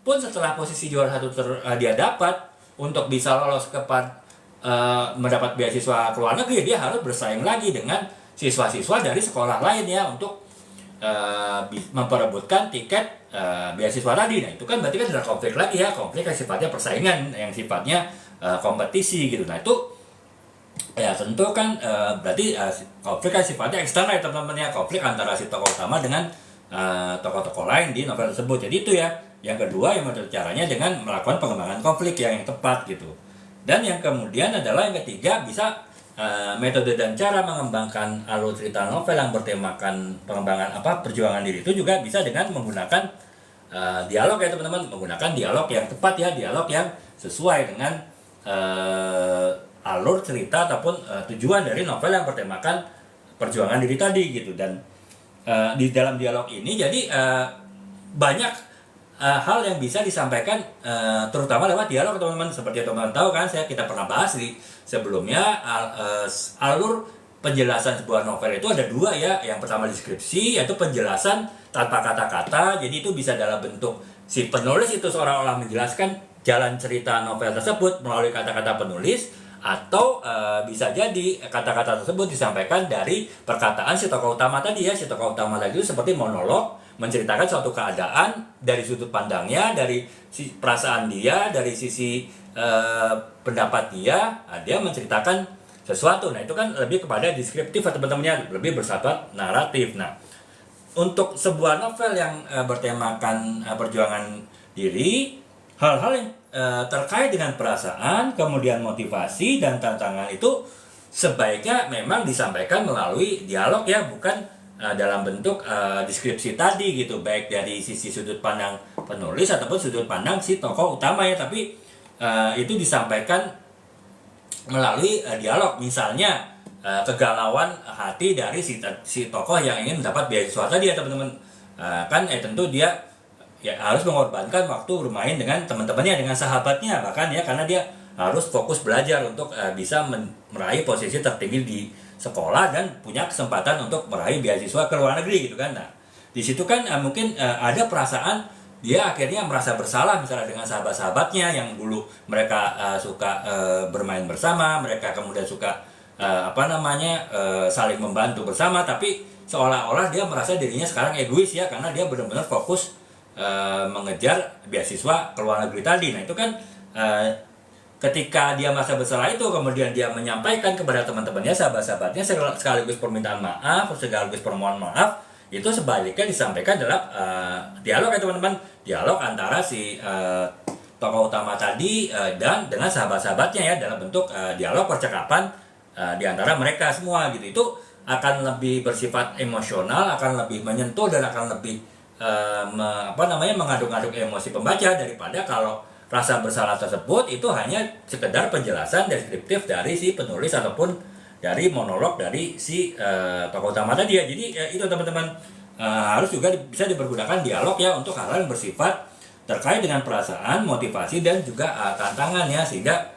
Pun setelah posisi juara satu dia dapat, untuk bisa lolos ke mendapat beasiswa ke luar negeri, dia harus bersaing lagi dengan siswa-siswa dari sekolah lain ya, untuk memperebutkan tiket beasiswa tadi. Nah itu kan berarti kan ada konflik lagi ya, konflik yang sifatnya persaingan, yang sifatnya kompetisi gitu. Nah itu ya tentu kan berarti konflik kan sifatnya eksternal ya teman-teman ya, konflik antara si tokoh utama dengan tokoh-tokoh lain di novel tersebut. Jadi itu ya. Yang kedua yang menurut caranya dengan melakukan pengembangan konflik yang tepat gitu. Dan yang kemudian adalah yang ketiga, bisa metode dan cara mengembangkan alur cerita novel yang bertemakan pengembangan perjuangan diri itu juga bisa dengan menggunakan dialog ya teman-teman, menggunakan dialog yang tepat ya, dialog yang sesuai dengan alur cerita ataupun tujuan dari novel yang bertemakan perjuangan diri tadi gitu. Dan di dalam dialog ini jadi banyak hal yang bisa disampaikan terutama lewat dialog teman-teman. Seperti teman-teman tahu kan, kita pernah bahas di sebelumnya alur penjelasan sebuah novel itu ada dua ya. Yang pertama deskripsi, yaitu penjelasan tanpa kata-kata. Jadi itu bisa dalam bentuk si penulis itu seolah-olah menjelaskan jalan cerita novel tersebut melalui kata-kata penulis, atau bisa jadi kata-kata tersebut disampaikan dari perkataan si tokoh utama tadi ya. Si tokoh utama tadi itu seperti monolog, menceritakan suatu keadaan dari sudut pandangnya, dari perasaan dia, dari sisi pendapat dia menceritakan sesuatu. Nah itu kan lebih kepada deskriptif teman-temannya, lebih bersifat naratif. Nah untuk sebuah novel yang bertemakan perjuangan diri, hal-hal yang terkait dengan perasaan, kemudian motivasi dan tantangan itu sebaiknya memang disampaikan melalui dialog ya, bukan dalam bentuk deskripsi tadi gitu, baik dari sisi sudut pandang penulis ataupun sudut pandang si tokoh utama ya, tapi itu disampaikan melalui dialog. Misalnya kegalauan hati dari si tokoh yang ingin mendapat beasiswa tadi ya teman-teman, kan tentu dia ya harus mengorbankan waktu bermain dengan teman-temannya, dengan sahabatnya bahkan ya, karena dia harus fokus belajar untuk bisa meraih posisi tertinggi di sekolah dan punya kesempatan untuk meraih beasiswa ke luar negeri gitu kan. Nah di situ kan mungkin ada perasaan dia akhirnya merasa bersalah misalnya dengan sahabat-sahabatnya yang dulu mereka suka bermain bersama, mereka kemudian suka saling membantu bersama, tapi seolah-olah dia merasa dirinya sekarang egois ya, karena dia benar-benar fokus mengejar beasiswa ke luar negeri tadi. Nah itu kan ketika dia merasa bersalah itu, kemudian dia menyampaikan kepada teman-temannya, sahabat-sahabatnya, sekaligus permintaan maaf, sekaligus permohonan maaf, itu sebaliknya disampaikan dalam dialog ya teman-teman, dialog antara si tokoh utama tadi dan dengan sahabat-sahabatnya ya, dalam bentuk dialog percakapan di antara mereka semua gitu. Itu akan lebih bersifat emosional, akan lebih menyentuh dan akan lebih mengaduk-aduk emosi pembaca, daripada kalau rasa bersalah tersebut itu hanya sekedar penjelasan deskriptif dari si penulis ataupun dari monolog dari si tokoh utama tadi ya. Jadi itu teman-teman, harus juga bisa dipergunakan dialog ya untuk hal-hal yang bersifat terkait dengan perasaan, motivasi dan juga tantangan ya, sehingga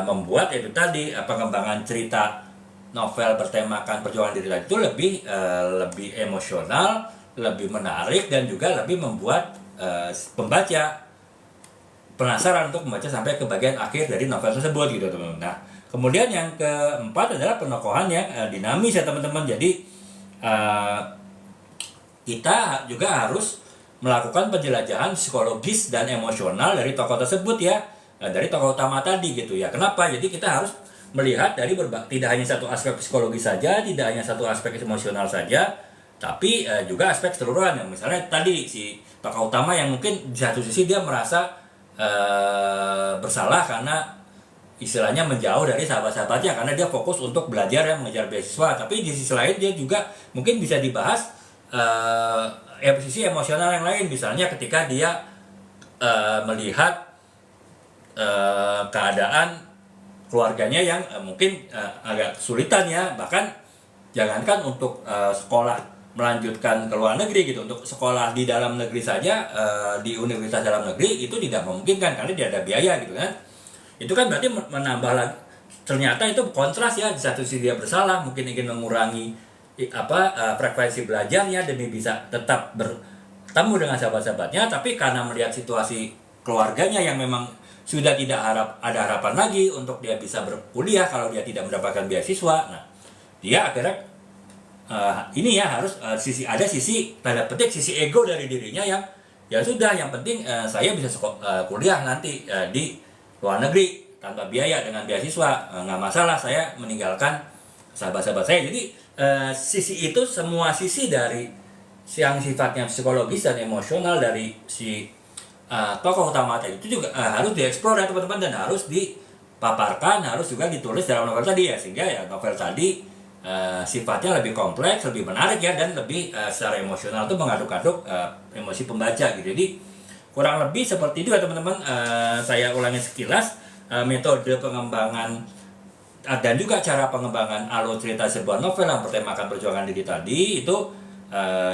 membuat itu tadi pengembangan cerita novel bertemakan perjuangan diri itu lebih emosional, lebih menarik, dan juga lebih membuat pembaca penasaran untuk membaca sampai ke bagian akhir dari novel tersebut gitu teman-teman. Nah kemudian yang keempat adalah penokohan yang dinamis ya teman-teman. Jadi kita juga harus melakukan penjelajahan psikologis dan emosional dari tokoh tersebut ya, dari tokoh utama tadi gitu ya. Kenapa? Jadi kita harus melihat dari tidak hanya satu aspek psikologis saja, tidak hanya satu aspek emosional saja, tapi juga aspek keseluruhan. Yang misalnya tadi si tokoh utama yang mungkin di satu sisi dia merasa bersalah karena istilahnya menjauh dari sahabat-sahabatnya karena dia fokus untuk belajar ya, mengejar beasiswa, tapi di sisi lain dia juga mungkin bisa dibahas sisi emosional yang lain, misalnya ketika dia melihat keadaan keluarganya yang mungkin agak kesulitan ya, bahkan jangankan untuk sekolah melanjutkan ke luar negeri gitu, untuk sekolah di dalam negeri saja, di universitas dalam negeri itu tidak memungkinkan karena tidak ada biaya gitu kan. Itu kan berarti menambah lagi, ternyata itu kontras ya. Di satu sisi dia bersalah, mungkin ingin mengurangi frekuensi belajarnya demi bisa tetap bertemu dengan sahabat-sahabatnya, tapi karena melihat situasi keluarganya yang memang sudah tidak ada harapan lagi untuk dia bisa berkuliah kalau dia tidak mendapatkan beasiswa. Nah, dia akhirnya ini ya harus ada sisi tanda petik sisi ego dari dirinya yang ya sudah, yang penting saya bisa kuliah nanti di luar negeri tanpa biaya dengan beasiswa, nggak masalah saya meninggalkan sahabat-sahabat saya. Jadi sisi itu, semua sisi dari yang sifatnya psikologis dan emosional dari si tokoh utama tadi itu juga harus dieksplor ya teman-teman, dan harus dipaparkan, harus juga ditulis dalam novel tadi ya, sehingga ya novel tadi sifatnya lebih kompleks, lebih menarik ya, dan lebih secara emosional tuh mengaduk-aduk emosi pembaca gitu. Jadi kurang lebih seperti itu ya teman-teman. Saya ulangi sekilas metode pengembangan dan juga cara pengembangan alur cerita sebuah novel yang bertemakan perjuangan diri tadi itu.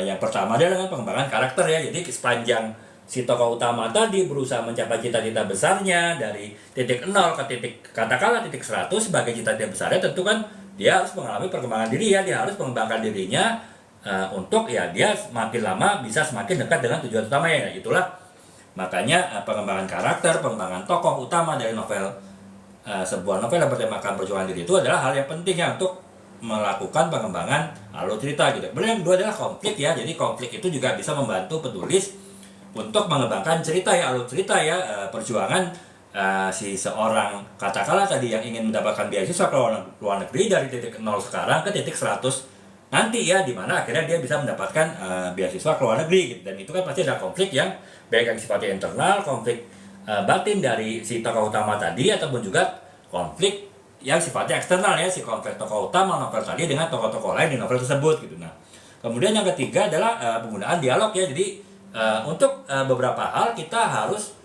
Yang pertama adalah dengan pengembangan karakter ya. Jadi sepanjang si tokoh utama tadi berusaha mencapai cita-cita besarnya dari titik 0 ke titik katakanlah titik 100 sebagai cita-cita besarnya, tentu kan dia harus mengalami perkembangan diri ya, dia harus mengembangkan dirinya untuk ya dia semakin lama bisa semakin dekat dengan tujuan utamanya. Itulah makanya pengembangan karakter, pengembangan tokoh utama dari novel sebuah novel yang bertemakan perjuangan diri itu adalah hal yang penting ya untuk melakukan pengembangan alur cerita gitu. Kemudian yang kedua adalah konflik ya. Jadi konflik itu juga bisa membantu penulis untuk mengembangkan cerita ya, alur cerita ya, perjuangan si seorang katakanlah tadi yang ingin mendapatkan beasiswa ke luar negeri dari titik 0 sekarang ke titik 100 nanti ya, dimana akhirnya dia bisa mendapatkan beasiswa ke luar negeri gitu. Dan itu kan pasti ada konflik yang baik yang sifatnya internal, konflik batin dari si tokoh utama tadi, ataupun juga konflik yang sifatnya eksternal ya, si konflik tokoh utama novel tadi dengan tokoh-tokoh lain di novel tersebut gitu. Nah, kemudian yang ketiga adalah penggunaan dialog ya. Jadi untuk beberapa hal kita harus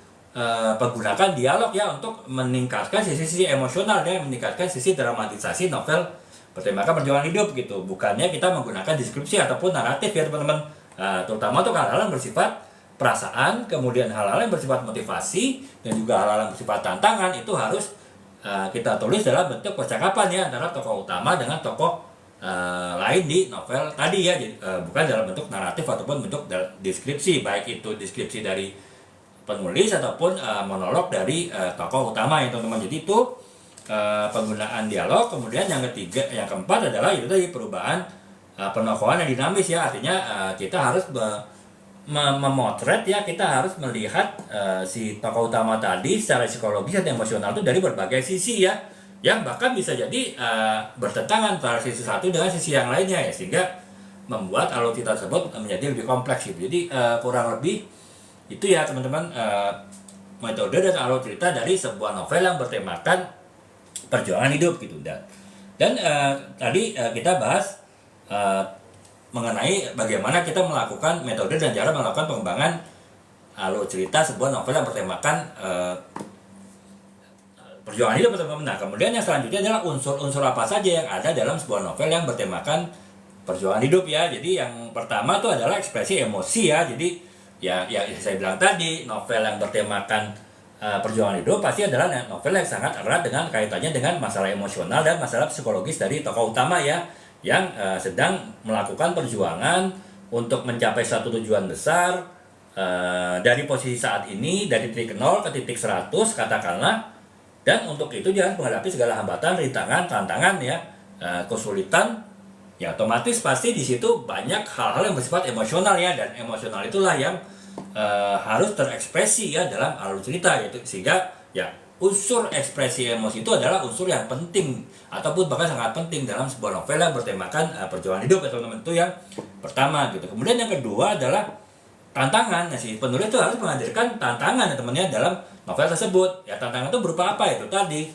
menggunakan dialog ya untuk meningkatkan sisi emosional ya, meningkatkan sisi dramatisasi novel bertemakan perjuangan hidup gitu. Bukannya kita menggunakan deskripsi ataupun naratif ya teman-teman. Terutama untuk hal-hal yang bersifat perasaan, kemudian hal-hal yang bersifat motivasi, dan juga hal-hal yang bersifat tantangan itu harus kita tulis dalam bentuk percakapan ya antara tokoh utama dengan tokoh lain di novel tadi ya. Jadi, bukan dalam bentuk naratif ataupun bentuk deskripsi, baik itu deskripsi dari penulis ataupun monolog dari tokoh utama ya teman-teman. Jadi itu penggunaan dialog. Kemudian yang ketiga, yang keempat adalah itu tadi perubahan penokohan yang dinamis ya. Artinya kita harus memotret ya, kita harus melihat si tokoh utama tadi secara psikologis dan emosional itu dari berbagai sisi ya, yang bahkan bisa jadi bertentangan antara sisi satu dengan sisi yang lainnya ya, sehingga membuat alur cerita tersebut menjadi lebih kompleks gitu. Jadi kurang lebih itu ya teman-teman metode dan alur cerita dari sebuah novel yang bertemakan perjuangan hidup gitu. Dan tadi kita bahas mengenai bagaimana kita melakukan metode dan cara melakukan pengembangan alur cerita sebuah novel yang bertemakan perjuangan hidup teman-teman. Nah, kemudian yang selanjutnya adalah unsur-unsur apa saja yang ada dalam sebuah novel yang bertemakan perjuangan hidup ya. Jadi yang pertama itu adalah ekspresi emosi ya. Jadi ya saya bilang tadi, novel yang bertemakan perjuangan hidup pasti adalah novel yang sangat erat dengan kaitannya dengan masalah emosional dan masalah psikologis dari tokoh utama ya, yang sedang melakukan perjuangan untuk mencapai satu tujuan besar dari posisi saat ini, dari titik 0 ke titik 100 katakanlah. Dan untuk itu dia harus menghadapi segala hambatan, rintangan, tantangan ya, kesulitan. Ya otomatis pasti di situ banyak hal-hal yang bersifat emosional ya, dan emosional itulah yang harus terekspresi ya dalam alur cerita gitu. Sehingga ya unsur ekspresi emosi itu adalah unsur yang penting ataupun bahkan sangat penting dalam sebuah novel yang bertemakan perjuangan hidup ya teman-teman. Itu yang pertama gitu. Kemudian yang kedua adalah tantangan. Nah, si penulis itu harus menghadirkan tantangan ya teman-teman dalam novel tersebut. Ya tantangan itu berupa apa? Itu tadi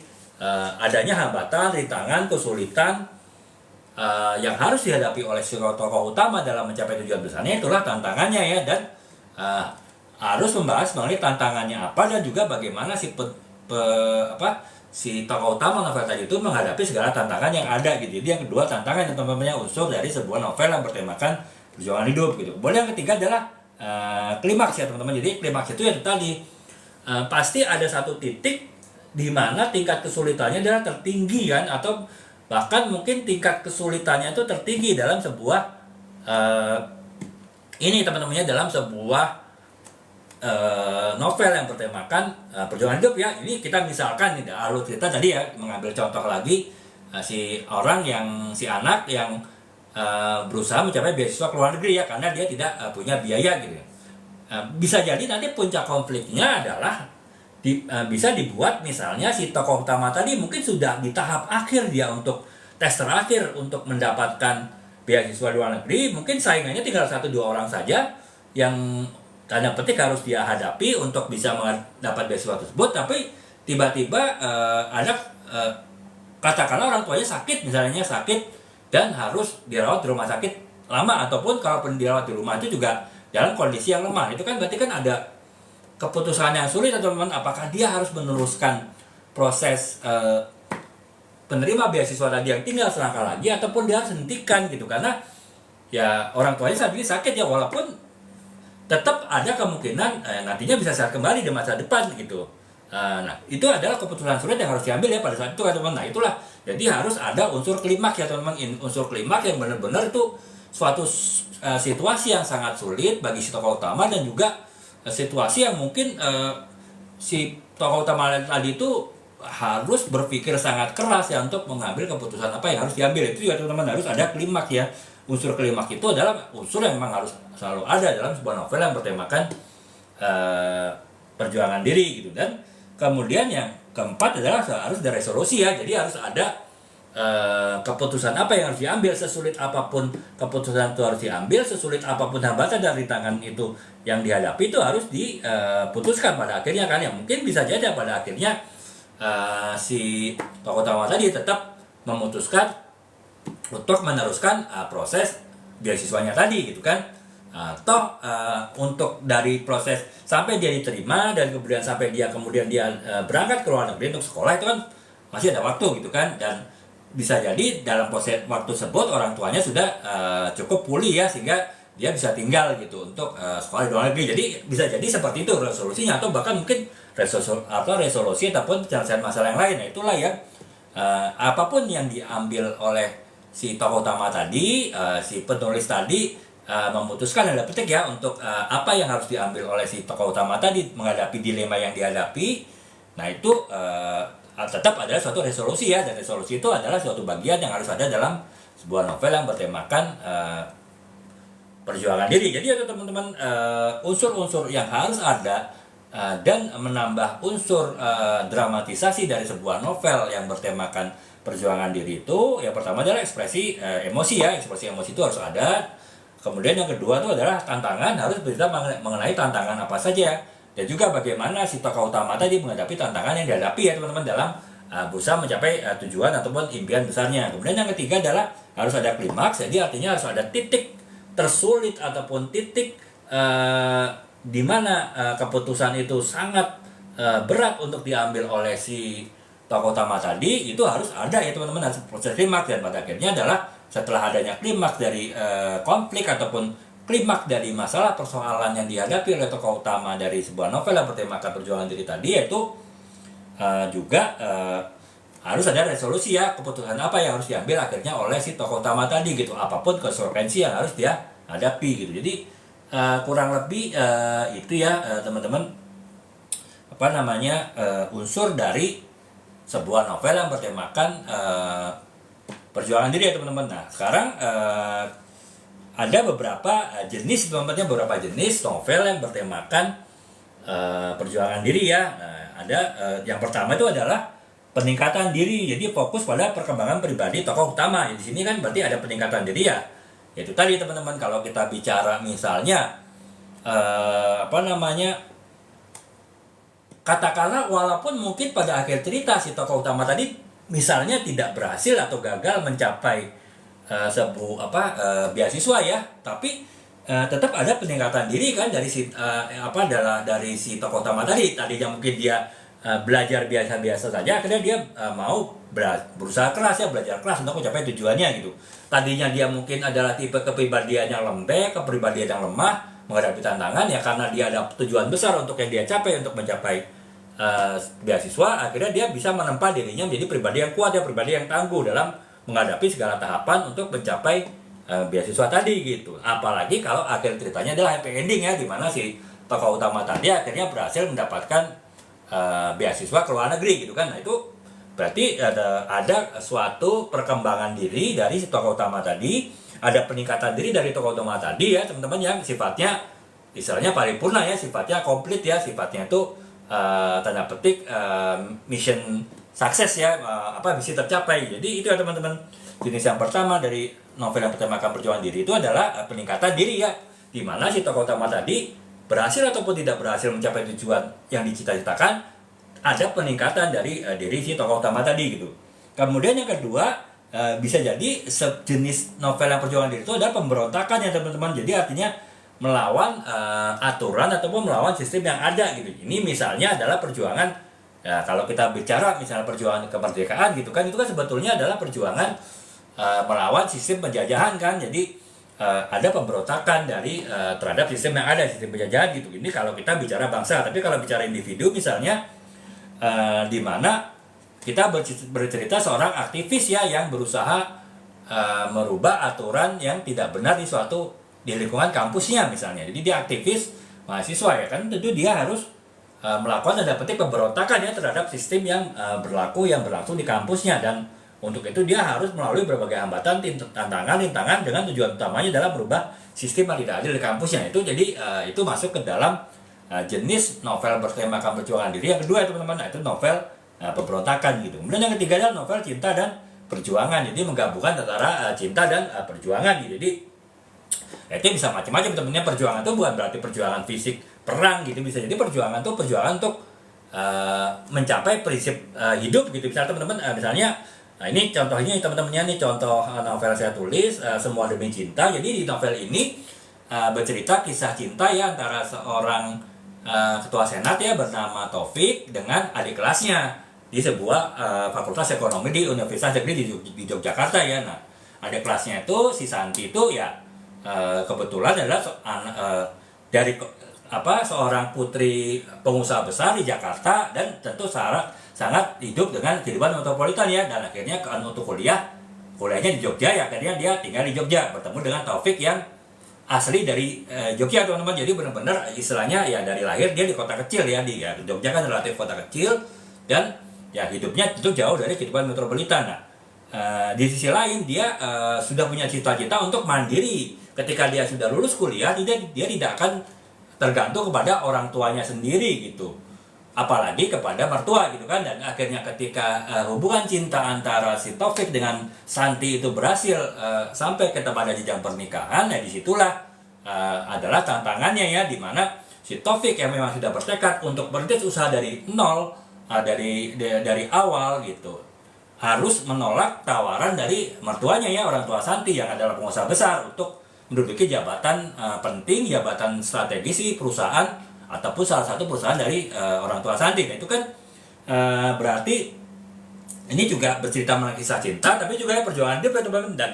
adanya hambatan, rintangan, kesulitan yang harus dihadapi oleh si tokoh utama dalam mencapai tujuan besarnya. Itulah tantangannya ya, dan harus membahas mengenai tantangannya apa dan juga bagaimana si si tokoh utama novel tadi itu menghadapi segala tantangan yang ada gitu. Jadi yang kedua tantangan yang teman-temannya unsur dari sebuah novel yang bertemakan perjuangan hidup gitu. Kemudian yang ketiga adalah klimaks ya teman-teman. Jadi klimaks itu ya tadi pasti ada satu titik di mana tingkat kesulitannya adalah tertinggi kan, atau bahkan mungkin tingkat kesulitannya itu tertinggi dalam sebuah ini teman-temannya dalam sebuah novel yang bertemakan perjuangan hidup ya. Ini kita misalkan nih alur cerita tadi ya, mengambil contoh lagi si anak yang berusaha mencapai beasiswa ke luar negeri ya, karena dia tidak punya biaya gitu ya. Bisa jadi nanti puncak konfliknya adalah bisa dibuat misalnya si tokoh utama tadi mungkin sudah di tahap akhir dia untuk tes terakhir untuk mendapatkan beasiswa luar negeri, mungkin saingannya tinggal 1-2 orang saja yang tanda petik harus dia hadapi untuk bisa mendapat beasiswa tersebut. Tapi tiba-tiba ada katakanlah orang tuanya sakit, misalnya sakit dan harus dirawat di rumah sakit lama, ataupun kalaupun dirawat di rumah itu juga dalam kondisi yang lemah. Itu kan berarti kan ada keputusan yang sulit teman-teman, apakah dia harus meneruskan proses penerima beasiswa tadi yang tinggal selangkah lagi, ataupun dia harus hentikan gitu, karena ya orang tuanya saat ini sakit ya, walaupun tetap ada kemungkinan nantinya bisa sehat kembali di masa depan gitu. Nah itu adalah keputusan sulit yang harus diambil ya pada saat itu kan teman-teman. Nah itulah, jadi harus ada unsur klimaks ya teman-teman, unsur klimaks yang benar-benar itu suatu situasi yang sangat sulit bagi si tokoh utama, dan juga situasi yang mungkin si tokoh utama tadi itu harus berpikir sangat keras ya untuk mengambil keputusan apa yang harus diambil. Itu juga teman-teman harus ada klimaks ya. Unsur klimaks itu adalah unsur yang memang harus selalu ada dalam sebuah novel yang bertemakan perjuangan diri gitu. Dan kemudian yang keempat adalah harus ada resolusi ya. Jadi harus ada keputusan apa yang harus diambil, sesulit apapun keputusan itu harus diambil, sesulit apapun hambatan dan rintangan itu yang dihadapi itu harus diputuskan pada akhirnya kan. Yang mungkin bisa jadi pada akhirnya si tokoh utama tadi tetap memutuskan untuk meneruskan proses beasiswanya tadi gitu kan. Untuk dari proses sampai dia diterima dan kemudian sampai dia berangkat ke luar negeri untuk sekolah itu kan masih ada waktu gitu kan. Dan bisa jadi dalam proses waktu tersebut orang tuanya sudah cukup pulih ya, sehingga dia bisa tinggal gitu untuk sekolah di luar negeri. Jadi bisa jadi seperti itu resolusinya, atau bahkan mungkin resolusi ataupun penyelesaian masalah yang lain. Nah itulah ya, apapun yang diambil oleh si tokoh utama tadi, si penulis tadi memutuskan, ada petik ya, untuk apa yang harus diambil oleh si tokoh utama tadi menghadapi dilema yang dihadapi. Nah itu tetap adalah suatu resolusi ya, dan resolusi itu adalah suatu bagian yang harus ada dalam sebuah novel yang bertemakan perjuangan diri. Jadi ya teman-teman, unsur-unsur yang harus ada dan menambah unsur dramatisasi dari sebuah novel yang bertemakan perjuangan diri itu, yang pertama adalah ekspresi emosi ya, ekspresi emosi itu harus ada. Kemudian yang kedua itu adalah tantangan, harus bercerita mengenai tantangan apa saja, dan juga bagaimana si tokoh utama tadi menghadapi tantangan yang dihadapi ya teman-teman dalam berusaha mencapai tujuan ataupun impian besarnya. Kemudian yang ketiga adalah harus ada klimaks, jadi artinya harus ada titik tersulit ataupun titik di mana keputusan itu sangat berat untuk diambil oleh si tokoh utama tadi. Itu harus ada ya teman-teman, harus proses klimaks. Dan pada akhirnya adalah setelah adanya klimaks dari konflik ataupun klimaks dari masalah persoalan yang dihadapi oleh tokoh utama dari sebuah novel yang bertemakan perjuangan diri tadi, yaitu juga harus ada resolusi ya, keputusan apa yang harus diambil akhirnya oleh si tokoh utama tadi gitu, apapun konsekuensi yang harus dia hadapi gitu. Jadi kurang lebih itu ya teman-teman, unsur dari sebuah novel yang bertemakan perjuangan diri ya teman-teman. Nah sekarang ada beberapa jenis teman-teman, beberapa jenis novel yang bertemakan perjuangan diri ya. Nah, ada yang pertama itu adalah peningkatan diri. Jadi fokus pada perkembangan pribadi tokoh utama. Di sini kan berarti ada peningkatan diri ya. Yaitu tadi teman-teman, kalau kita bicara misalnya katakanlah walaupun mungkin pada akhir cerita si tokoh utama tadi misalnya tidak berhasil atau gagal mencapai beasiswa ya, tapi tetap ada peningkatan diri kan dari si dari si tokoh utama tadi. Tadinya mungkin dia belajar biasa-biasa saja, akhirnya dia mau berusaha keras ya, belajar keras untuk mencapai tujuannya gitu. Tadinya dia mungkin adalah tipe kepribadian yang lembek, kepribadian yang lemah menghadapi tantangan ya, karena dia ada tujuan besar untuk yang dia capai, untuk mencapai beasiswa, akhirnya dia bisa menempa dirinya menjadi pribadi yang kuat ya, pribadi yang tangguh dalam menghadapi segala tahapan untuk mencapai beasiswa tadi gitu. Apalagi kalau akhir ceritanya adalah happy ending ya, dimana si tokoh utama tadi akhirnya berhasil mendapatkan beasiswa ke luar negeri gitu kan. Nah itu berarti ada suatu perkembangan diri dari si tokoh utama tadi, ada peningkatan diri dari tokoh utama tadi ya teman-teman, yang sifatnya istilahnya paripurna ya, sifatnya komplit ya, sifatnya itu tanda petik mission sukses ya, misi tercapai. Jadi itu ya teman-teman, jenis yang pertama dari novel yang bertemakan perjuangan diri itu adalah peningkatan diri ya, dimana si tokoh utama tadi berhasil ataupun tidak berhasil mencapai tujuan yang dicita-citakan, ada peningkatan dari diri si tokoh utama tadi gitu. Kemudian yang kedua, bisa jadi sejenis novel yang perjuangan diri itu adalah pemberontakan ya teman-teman. Jadi artinya melawan aturan ataupun melawan sistem yang ada gitu. Ini misalnya adalah perjuangan ya, kalau kita bicara misalnya perjuangan kemerdekaan gitu kan, itu kan sebetulnya adalah perjuangan melawan sistem penjajahan kan. Jadi ada pemberontakan dari terhadap sistem yang ada, sistem penjajahan gitu. Ini kalau kita bicara bangsa, tapi kalau bicara individu misalnya di mana kita bercerita seorang aktivis ya yang berusaha merubah aturan yang tidak benar di lingkungan kampusnya misalnya. Jadi dia aktivis mahasiswa ya kan, tentu dia harus melakukan tanda petik pemberontakan ya terhadap sistem yang berlangsung di kampusnya, dan untuk itu dia harus melalui berbagai hambatan, rintangan dengan tujuan utamanya adalah merubah sistem yang tidak adil di kampusnya. Itu jadi itu masuk ke dalam jenis novel bertemakan perjuangan diri yang kedua ya teman-teman. Nah, itu novel pemberontakan gitu. Kemudian yang ketiga adalah novel cinta dan perjuangan. Jadi menggabungkan antara cinta dan perjuangan gitu. Jadi itu bisa macam-macam teman-teman. Perjuangan itu bukan berarti perjuangan fisik perang gitu, bisa jadi perjuangan itu perjuangan untuk mencapai prinsip hidup gitu. Misalnya teman-teman misalnya ini contohnya teman-temannya, nih contoh novel saya tulis Semua Demi Cinta. Jadi di novel ini bercerita kisah cinta ya antara seorang ketua senat ya bernama Taufik dengan adik kelasnya di sebuah fakultas ekonomi di Universitas Negeri di Yogyakarta ya. Nah, adik kelasnya itu si Santi itu ya kebetulan adalah dari seorang putri pengusaha besar di Jakarta, dan tentu sangat hidup dengan kehidupan metropolitan ya, dan akhirnya untuk kuliahnya di Jogja ya, akhirnya dia tinggal di Jogja bertemu dengan Taufik yang asli dari Jogja teman-teman. Jadi benar-benar istilahnya ya dari lahir dia di kota kecil ya, di Jogja kan relatif kota kecil, dan ya hidupnya itu jauh dari kehidupan metropolitan. Nah, di sisi lain dia sudah punya cita-cita untuk mandiri. Ketika dia sudah lulus kuliah, dia tidak akan tergantung kepada orang tuanya sendiri gitu, apalagi kepada mertua gitu kan. Dan akhirnya ketika hubungan cinta antara si Taufik dengan Santi itu berhasil sampai kepada jenjang pernikahan, ya disitulah adalah tantangannya ya, dimana si Taufik yang memang sudah bertekad untuk merintis usaha dari nol, dari awal gitu, harus menolak tawaran dari mertuanya ya, orang tua Santi yang adalah pengusaha besar, untuk menduduki jabatan penting, jabatan strategis di perusahaan ataupun salah satu perusahaan dari orang tua Santi. Nah, itu kan berarti ini juga bercerita mengenai kisah cinta, tapi juga perjuangan hidup ya teman-teman. Dan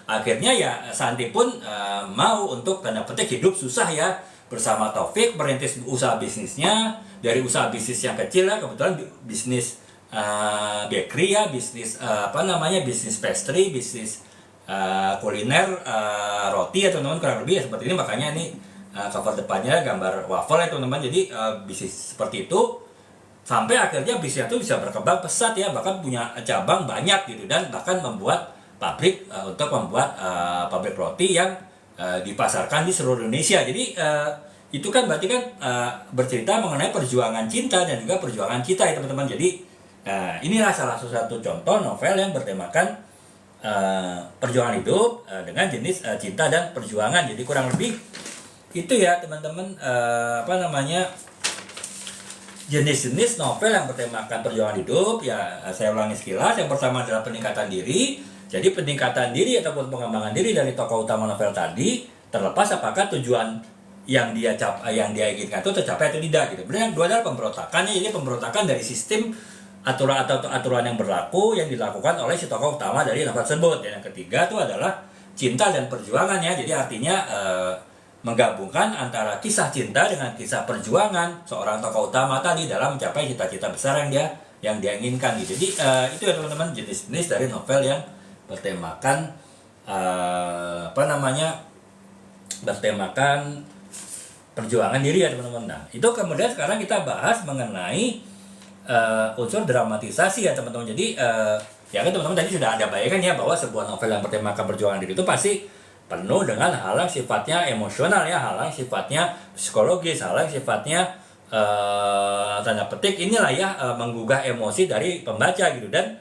akhirnya ya Santi pun mau untuk tanda petik hidup susah ya bersama Taufik, merintis usaha bisnisnya. Dari usaha bisnis yang kecil ya, kebetulan bisnis bakery ya, bisnis bisnis pastry, bisnis kuliner roti ya teman-teman, kurang lebih ya seperti ini. Makanya ini cover depannya gambar waffle ya teman-teman. Jadi bisnis seperti itu sampai akhirnya bisnisnya itu bisa berkembang pesat ya, bahkan punya cabang banyak gitu, dan bahkan membuat pabrik untuk membuat pabrik roti yang dipasarkan di seluruh Indonesia. Jadi itu kan berarti kan bercerita mengenai perjuangan cinta dan juga perjuangan cita ya teman-teman. Jadi inilah salah satu contoh novel yang bertemakan perjuangan hidup dengan jenis cinta dan perjuangan. Jadi kurang lebih itu ya teman-teman jenis-jenis novel yang bertemakan perjuangan hidup ya. Saya ulangi sekilas. Yang pertama adalah peningkatan diri. Jadi peningkatan diri ataupun pengembangan diri dari tokoh utama novel tadi, terlepas apakah tujuan yang dia inginkan itu tercapai atau tidak gitu. Kemudian yang kedua adalah pemberontakannya, jadi pemberontakan dari sistem aturan yang berlaku yang dilakukan oleh si tokoh utama dari novel tersebut. Dan yang ketiga itu adalah cinta dan perjuangan ya, jadi artinya menggabungkan antara kisah cinta dengan kisah perjuangan seorang tokoh utama tadi dalam mencapai cita-cita besar yang dia inginkan gitu. Jadi itu ya teman-teman, jenis-jenis dari novel yang bertemakan bertemakan perjuangan diri ya teman-teman. Nah, itu kemudian sekarang kita bahas mengenai unsur dramatisasi ya teman-teman. Jadi ya kan teman-teman tadi sudah ada bayangan ya bahwa sebuah novel yang bertemakan perjuangan diri itu pasti penuh dengan hal yang sifatnya emosional ya, hal yang sifatnya psikologis, hal yang sifatnya tanda petik inilah ya menggugah emosi dari pembaca gitu. Dan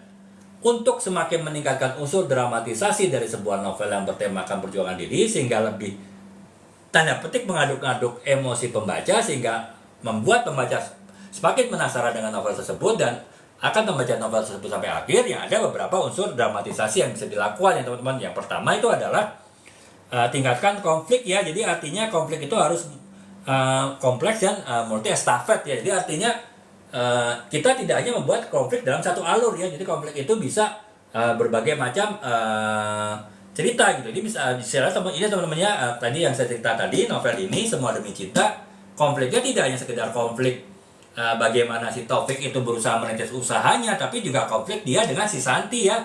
untuk semakin meningkatkan unsur dramatisasi dari sebuah novel yang bertemakan perjuangan diri sehingga lebih tanda petik mengaduk-aduk emosi pembaca sehingga membuat pembaca semakin penasaran dengan novel tersebut dan akan membaca novel tersebut sampai akhir. Yang ada beberapa unsur dramatisasi yang bisa dilakukan ya teman-teman. Yang pertama itu adalah tingkatkan konflik ya, jadi artinya konflik itu harus kompleks dan multi estafet ya, jadi artinya kita tidak hanya membuat konflik dalam satu alur ya, jadi konflik itu bisa berbagai macam cerita gitu. Jadi bisa ini teman-temannya tadi yang saya cerita tadi, novel ini Semua Demi Cinta, konfliknya tidak hanya sekedar konflik bagaimana si Taufik itu berusaha merintis usahanya, tapi juga konflik dia dengan si Santi ya,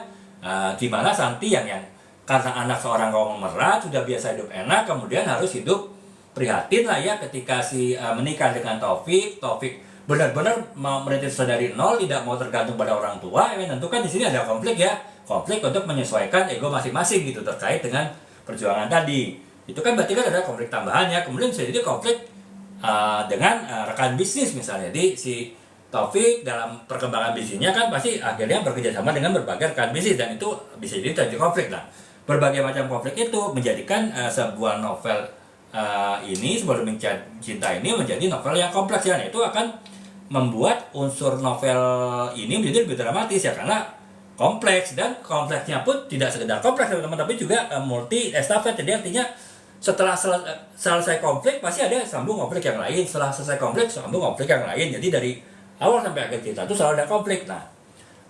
di mana Santi yang karena anak seorang konglomerat sudah biasa hidup enak, kemudian harus hidup prihatin lah ya ketika si menikah dengan Taufik benar-benar mau merintis dari nol, tidak mau tergantung pada orang tua. Tentu kan di sini ada konflik ya, konflik untuk menyesuaikan ego masing-masing gitu terkait dengan perjuangan tadi. Itu kan berarti kan ada konflik tambahan ya. Kemudian bisa jadi konflik dengan rekan bisnis misalnya. Jadi si Taufik dalam perkembangan bisnisnya kan pasti akhirnya bekerja sama dengan berbagai rekan bisnis dan itu bisa jadi terjadi konflik. Nah, berbagai macam konflik itu menjadikan sebuah novel Semua Demi Cinta ini menjadi novel yang kompleks ya. Nah, itu akan membuat unsur novel ini menjadi lebih dramatis ya, karena kompleks, dan kompleksnya pun tidak sekedar kompleks teman-teman, tapi juga multi estafet. Jadi artinya setelah selesai konflik pasti ada sambung konflik yang lain, setelah selesai konflik sambung konflik yang lain. Jadi dari awal sampai akhir cerita itu selalu ada konflik. Nah,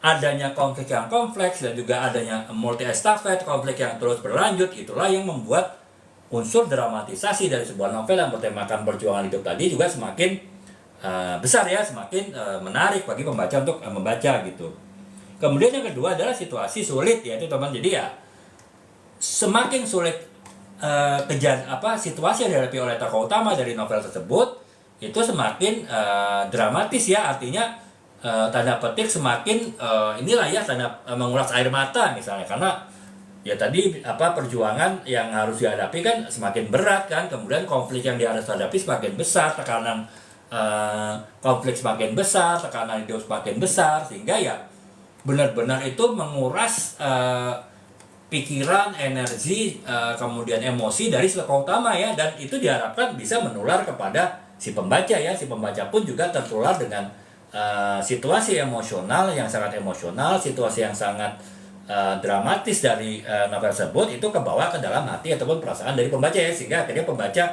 adanya konflik yang kompleks dan juga adanya multi estafet, konflik yang terus berlanjut, itulah yang membuat unsur dramatisasi dari sebuah novel yang bertemakan perjuangan hidup tadi juga semakin besar ya, semakin menarik bagi pembaca untuk membaca gitu. Kemudian yang kedua adalah situasi sulit ya itu teman. Jadi ya semakin sulit situasi yang dihadapi oleh tokoh utama dari novel tersebut itu semakin dramatis ya, artinya tanda petik semakin inilah ya menguras air mata misalnya, karena ya tadi perjuangan yang harus dihadapi kan semakin berat kan, kemudian konflik yang dia harus hadapi semakin besar, tekanan konflik semakin besar, tekanan hidup semakin besar, sehingga ya benar-benar itu menguras pikiran, energi, kemudian emosi dari tokoh utama ya, dan itu diharapkan bisa menular kepada si pembaca ya. Si pembaca pun juga tertular dengan situasi emosional yang sangat emosional, situasi yang sangat dramatis dari novel tersebut, itu kebawa ke dalam hati ataupun perasaan dari pembaca ya, sehingga akhirnya pembaca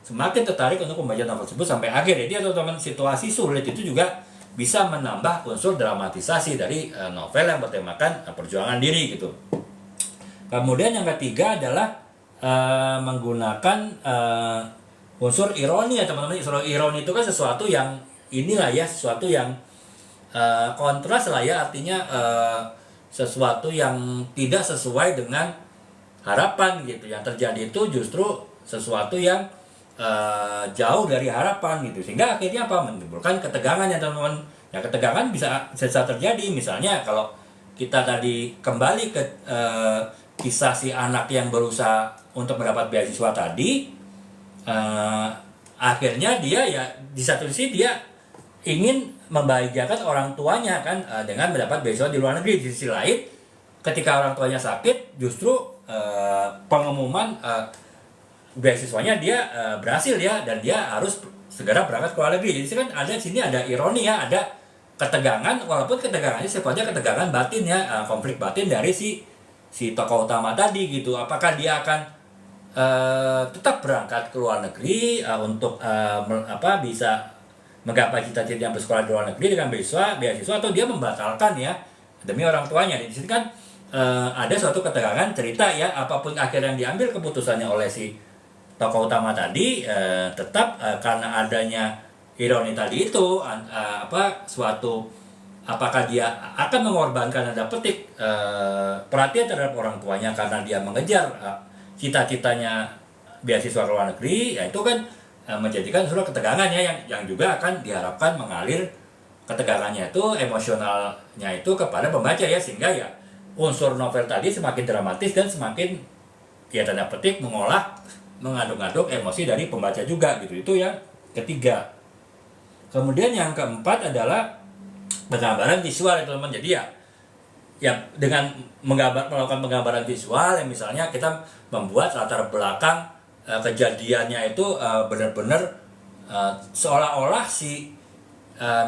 semakin tertarik untuk membaca novel tersebut sampai akhir. Jadi teman-teman, situasi sulit itu juga bisa menambah unsur dramatisasi dari novel yang bertemakan perjuangan diri gitu. Kemudian yang ketiga adalah menggunakan unsur ironi ya teman-teman. Unsur ironi itu kan sesuatu yang sesuatu yang kontras lah ya, artinya sesuatu yang tidak sesuai dengan harapan gitu. Yang terjadi itu justru sesuatu yang jauh dari harapan gitu, sehingga akhirnya menimbulkan ketegangan ya teman-teman. Ya ketegangan bisa terjadi misalnya kalau kita tadi kembali ke kisah si anak yang berusaha untuk mendapat beasiswa tadi, akhirnya dia ya di satu sisi dia ingin membahagiakan orang tuanya kan dengan mendapat beasiswa di luar negeri. Di sisi lain ketika orang tuanya sakit, justru pengumuman beasiswanya dia berhasil ya, dan dia harus segera berangkat ke luar negeri. Jadi kan di sini ada ironi ya, ada ketegangan, walaupun ketegangannya sifatnya ketegangan batin ya, konflik batin dari si tokoh utama tadi gitu. Apakah dia akan tetap berangkat ke luar negeri untuk bisa menggapai cita-cita yang bersekolah di luar negeri dengan beasiswa atau dia membatalkan ya demi orang tuanya. Di sini kan ada suatu ketegangan cerita ya, apapun akhir yang diambil keputusannya oleh si tokoh utama tadi, tetap karena adanya ironi tadi itu suatu apakah dia akan mengorbankan tanda petik perhatian terhadap orang tuanya karena dia mengejar cita-citanya beasiswa ke luar negeri, ya itu kan menjadikan suatu ketegangan ya yang juga akan diharapkan mengalir ketegangannya itu, emosionalnya itu kepada pembaca ya, sehingga ya unsur novel tadi semakin dramatis dan semakin ya tanda petik mengaduk-aduk emosi dari pembaca juga gitu. Itu yang ketiga. Kemudian yang keempat adalah penggambaran visual ya teman-teman. Jadi ya dengan melakukan penggambaran visual yang misalnya kita membuat latar belakang kejadiannya itu benar-benar seolah-olah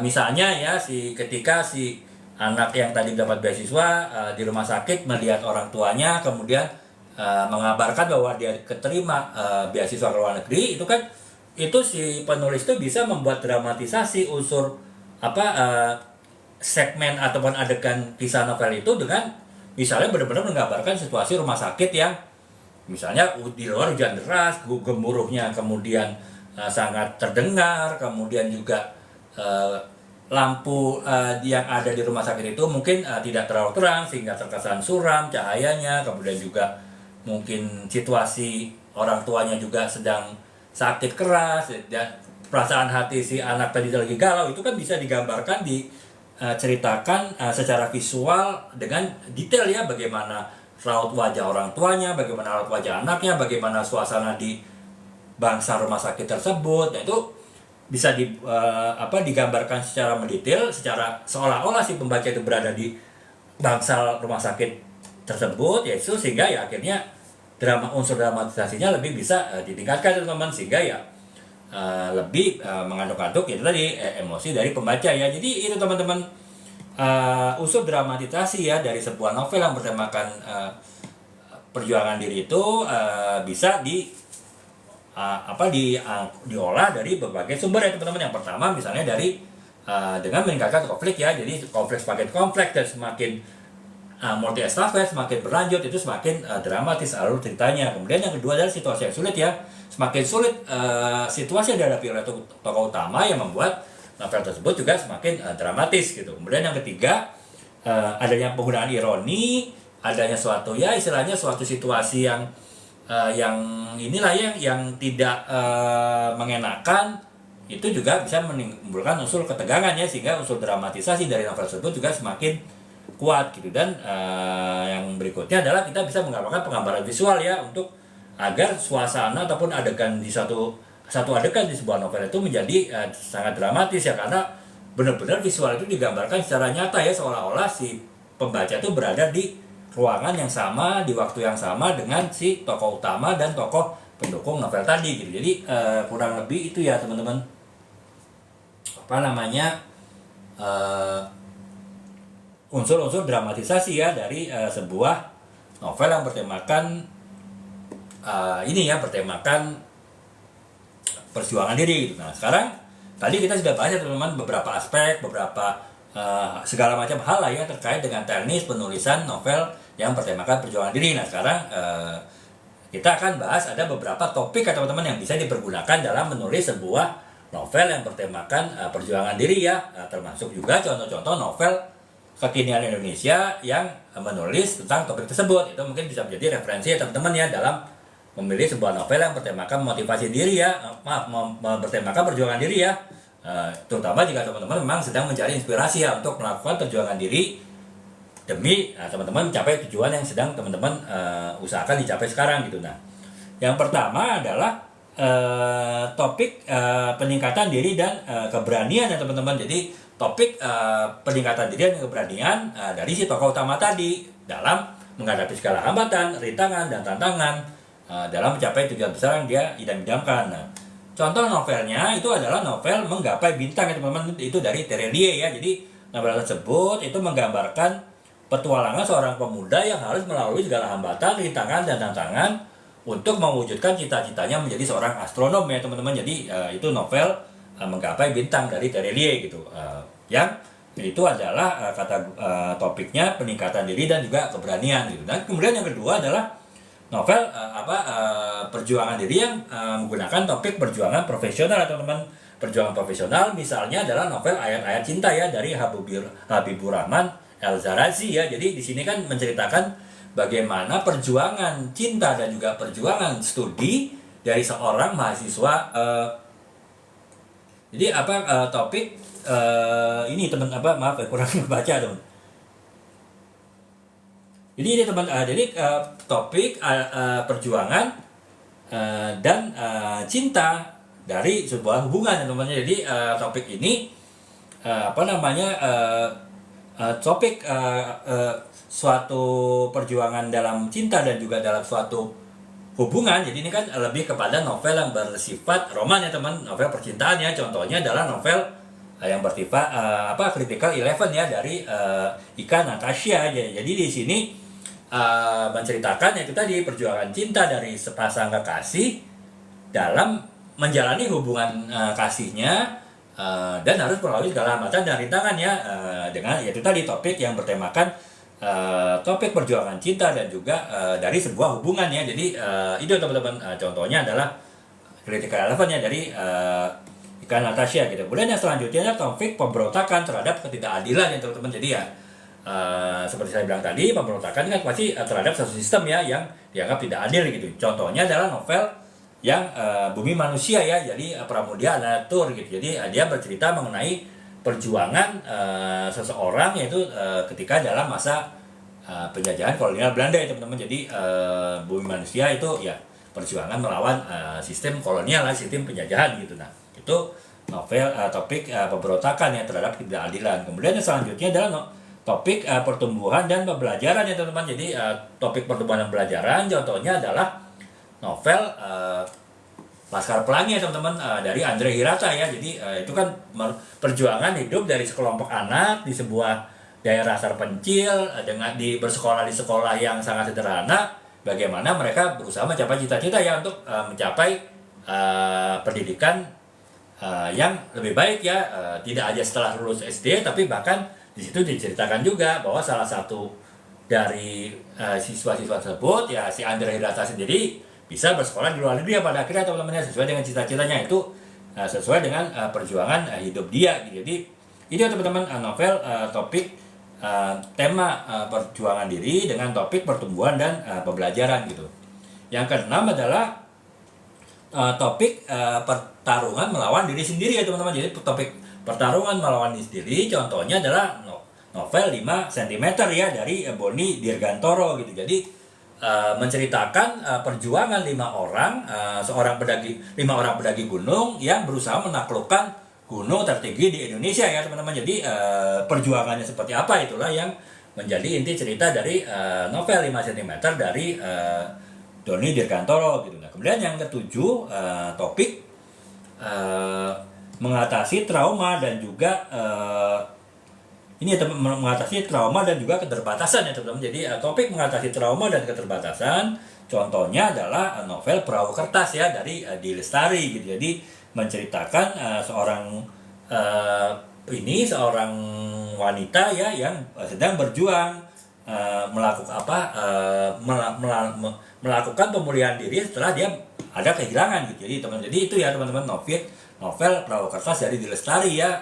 misalnya ya ketika si anak yang tadi dapat beasiswa di rumah sakit melihat orang tuanya kemudian mengabarkan bahwa dia keterima beasiswa ke luar negeri, itu kan itu si penulis itu bisa membuat dramatisasi unsur segmen ataupun adegan kisah novel itu dengan misalnya benar-benar menggambarkan situasi rumah sakit yang misalnya di luar hujan deras, gemuruhnya kemudian sangat terdengar, kemudian juga lampu yang ada di rumah sakit itu mungkin tidak terlalu terang sehingga terkesan suram cahayanya, kemudian juga mungkin situasi orang tuanya juga sedang sakit keras dan perasaan hati si anak tadi lagi galau, itu kan bisa digambarkan ceritakan secara visual dengan detail ya, bagaimana raut wajah orang tuanya, bagaimana raut wajah anaknya, bagaimana suasana di bangsa rumah sakit tersebut. Nah, itu bisa digambarkan secara mendetail, secara seolah-olah si pembaca itu berada di bangsa rumah sakit tersebut, yaitu sehingga ya akhirnya unsur dramatisasinya lebih bisa ditingkatkan teman-teman, sehingga ya lebih mengaduk-aduk itu tadi emosi dari pembaca ya. Jadi itu teman-teman unsur dramatisasi ya dari sebuah novel yang bertemakan perjuangan diri itu bisa diolah dari berbagai sumber ya teman-teman. Yang pertama misalnya dari dengan meningkatkan konflik ya, jadi konflik semakin kompleks dan semakin multi estafet semakin berlanjut, itu semakin dramatis alur ceritanya. Kemudian yang kedua adalah situasi yang sulit ya, semakin sulit situasi yang dihadapi oleh tokoh utama yang membuat novel tersebut juga semakin dramatis gitu. Kemudian yang ketiga adanya penggunaan ironi, adanya suatu ya istilahnya suatu situasi yang tidak mengenakan, itu juga bisa menimbulkan unsur ketegangan ya, sehingga unsur dramatisasi dari novel tersebut juga semakin kuat gitu. Dan yang berikutnya adalah kita bisa menggambarkan penggambaran visual ya, untuk agar suasana ataupun adegan di satu adegan di sebuah novel itu menjadi sangat dramatis ya, karena benar-benar visual itu digambarkan secara nyata ya, seolah-olah si pembaca itu berada di ruangan yang sama, di waktu yang sama dengan si tokoh utama dan tokoh pendukung novel tadi gitu. Jadi kurang lebih itu ya teman-teman unsur-unsur dramatisasi ya dari sebuah novel yang bertemakan bertemakan perjuangan diri. Nah sekarang tadi kita sudah bahas ya teman-teman beberapa aspek, segala macam hal lah ya terkait dengan teknis penulisan novel yang bertemakan perjuangan diri. Nah sekarang kita akan bahas ada beberapa topik ya teman-teman yang bisa dipergunakan dalam menulis sebuah novel yang bertemakan perjuangan diri ya, termasuk juga contoh-contoh novel kekinian Indonesia yang menulis tentang topik tersebut. Itu mungkin bisa menjadi referensi ya teman-teman ya dalam memilih sebuah novel yang bertemakan motivasi diri ya, bertemakan perjuangan diri ya, terutama jika teman-teman memang sedang mencari inspirasi ya untuk melakukan perjuangan diri demi teman-teman mencapai tujuan yang sedang teman-teman usahakan dicapai sekarang gitu. Nah, yang pertama adalah topik peningkatan diri dan keberanian ya teman-teman. Jadi topik peningkatan diri dan keberanian dari si tokoh utama tadi dalam menghadapi segala hambatan, rintangan dan tantangan dalam mencapai tujuan besar yang dia idam-idamkan. Nah, contoh novelnya itu adalah novel Menggapai Bintang ya teman-teman, itu dari Terelie ya. Jadi novel tersebut itu menggambarkan petualangan seorang pemuda yang harus melalui segala hambatan, rintangan dan tantangan untuk mewujudkan cita-citanya menjadi seorang astronom ya teman-teman. Jadi itu novel Menggapai Bintang dari Terelie gitu. Yang itu adalah topiknya peningkatan diri dan juga keberanian gitu. Dan kemudian yang kedua adalah novel perjuangan diri yang menggunakan topik perjuangan profesional teman-teman. Perjuangan profesional misalnya adalah novel Ayat-Ayat Cinta ya dari Habibur Rahman El-Zarazi ya. Jadi di sini kan menceritakan bagaimana perjuangan cinta dan juga perjuangan studi dari seorang mahasiswa. Jadi topik ini teman maaf ya kurang baca teman. Jadi ini teman topik perjuangan dan cinta dari sebuah hubungan teman-teman. Jadi topik ini topik suatu perjuangan dalam cinta dan juga dalam suatu hubungan. Jadi ini kan lebih kepada novel yang bersifat roman ya teman, novel percintaan ya. Contohnya adalah novel yang bersifat Critical Eleven ya dari Ika Natasha. Jadi di sini menceritakan itu tadi perjuangan cinta dari sepasang kekasih dalam menjalani hubungan kasihnya dan harus melalui segala hambatan dan rintangan ya dengan yaitu tadi topik yang bertemakan topik perjuangan cinta dan juga dari sebuah hubungan ya. Jadi itu teman-teman contohnya adalah Critical Eleven ya dari Ika Natasha gitu. Kemudian yang selanjutnya topik pemberontakan terhadap ketidakadilan ya teman-teman. Jadi ya seperti saya bilang tadi, pemberontakan kan pasti terhadap satu sistem ya yang dianggap tidak adil gitu. Contohnya adalah novel yang Bumi Manusia ya, jadi Pramudia Anantatur gitu. Jadi dia bercerita mengenai perjuangan seseorang yaitu ketika dalam masa penjajahan kolonial Belanda ya teman-teman. Jadi Bumi Manusia itu ya perjuangan melawan sistem kolonial, sistem penjajahan gitu. Nah itu novel topik pemberontakan ya terhadap ketidakadilan. Kemudian yang selanjutnya adalah topik pertumbuhan dan pembelajaran ya teman-teman. Jadi topik pertumbuhan dan pembelajaran contohnya adalah novel Laskar Pelangi ya teman-teman dari Andre Hirata ya. Jadi itu kan perjuangan hidup dari sekelompok anak di sebuah daerah terpencil dengan bersekolah di sekolah yang sangat sederhana. Bagaimana mereka berusaha mencapai cita-cita ya untuk mencapai pendidikan yang lebih baik ya. Tidak aja setelah lulus SD tapi bahkan di situ diceritakan juga bahwa salah satu dari siswa-siswa tersebut ya si Andre Hirata sendiri bisa bersekolah di luar negeri ya pada akhirnya teman-teman sesuai dengan cita-citanya itu sesuai dengan perjuangan hidup dia gitu. Jadi itu teman-teman novel topik tema perjuangan diri dengan topik pertumbuhan dan pembelajaran gitu. Yang keenam adalah topik pertarungan melawan diri sendiri ya teman-teman. Jadi topik pertarungan melawan diri sendiri contohnya adalah novel 5 cm ya dari Boni Dirgantoro gitu. Jadi menceritakan perjuangan 5 orang pedagi gunung yang berusaha menaklukkan gunung tertinggi di Indonesia ya teman-teman. Jadi perjuangannya seperti apa itulah yang menjadi inti cerita dari novel 5 cm dari Doni Dirgantoro gitu. Nah, kemudian yang ketujuh topik mengatasi trauma dan juga ini mengatasi trauma dan juga keterbatasan ya teman-teman. Jadi topik mengatasi trauma dan keterbatasan contohnya adalah novel Perahu Kertas ya dari Adi Lestari gitu. Jadi menceritakan seorang wanita ya yang sedang berjuang melakukan pemulihan diri setelah dia ada kehilangan gitu. Jadi teman-teman, jadi itu ya teman-teman novel Perahu Kertas dari Adi Lestari ya.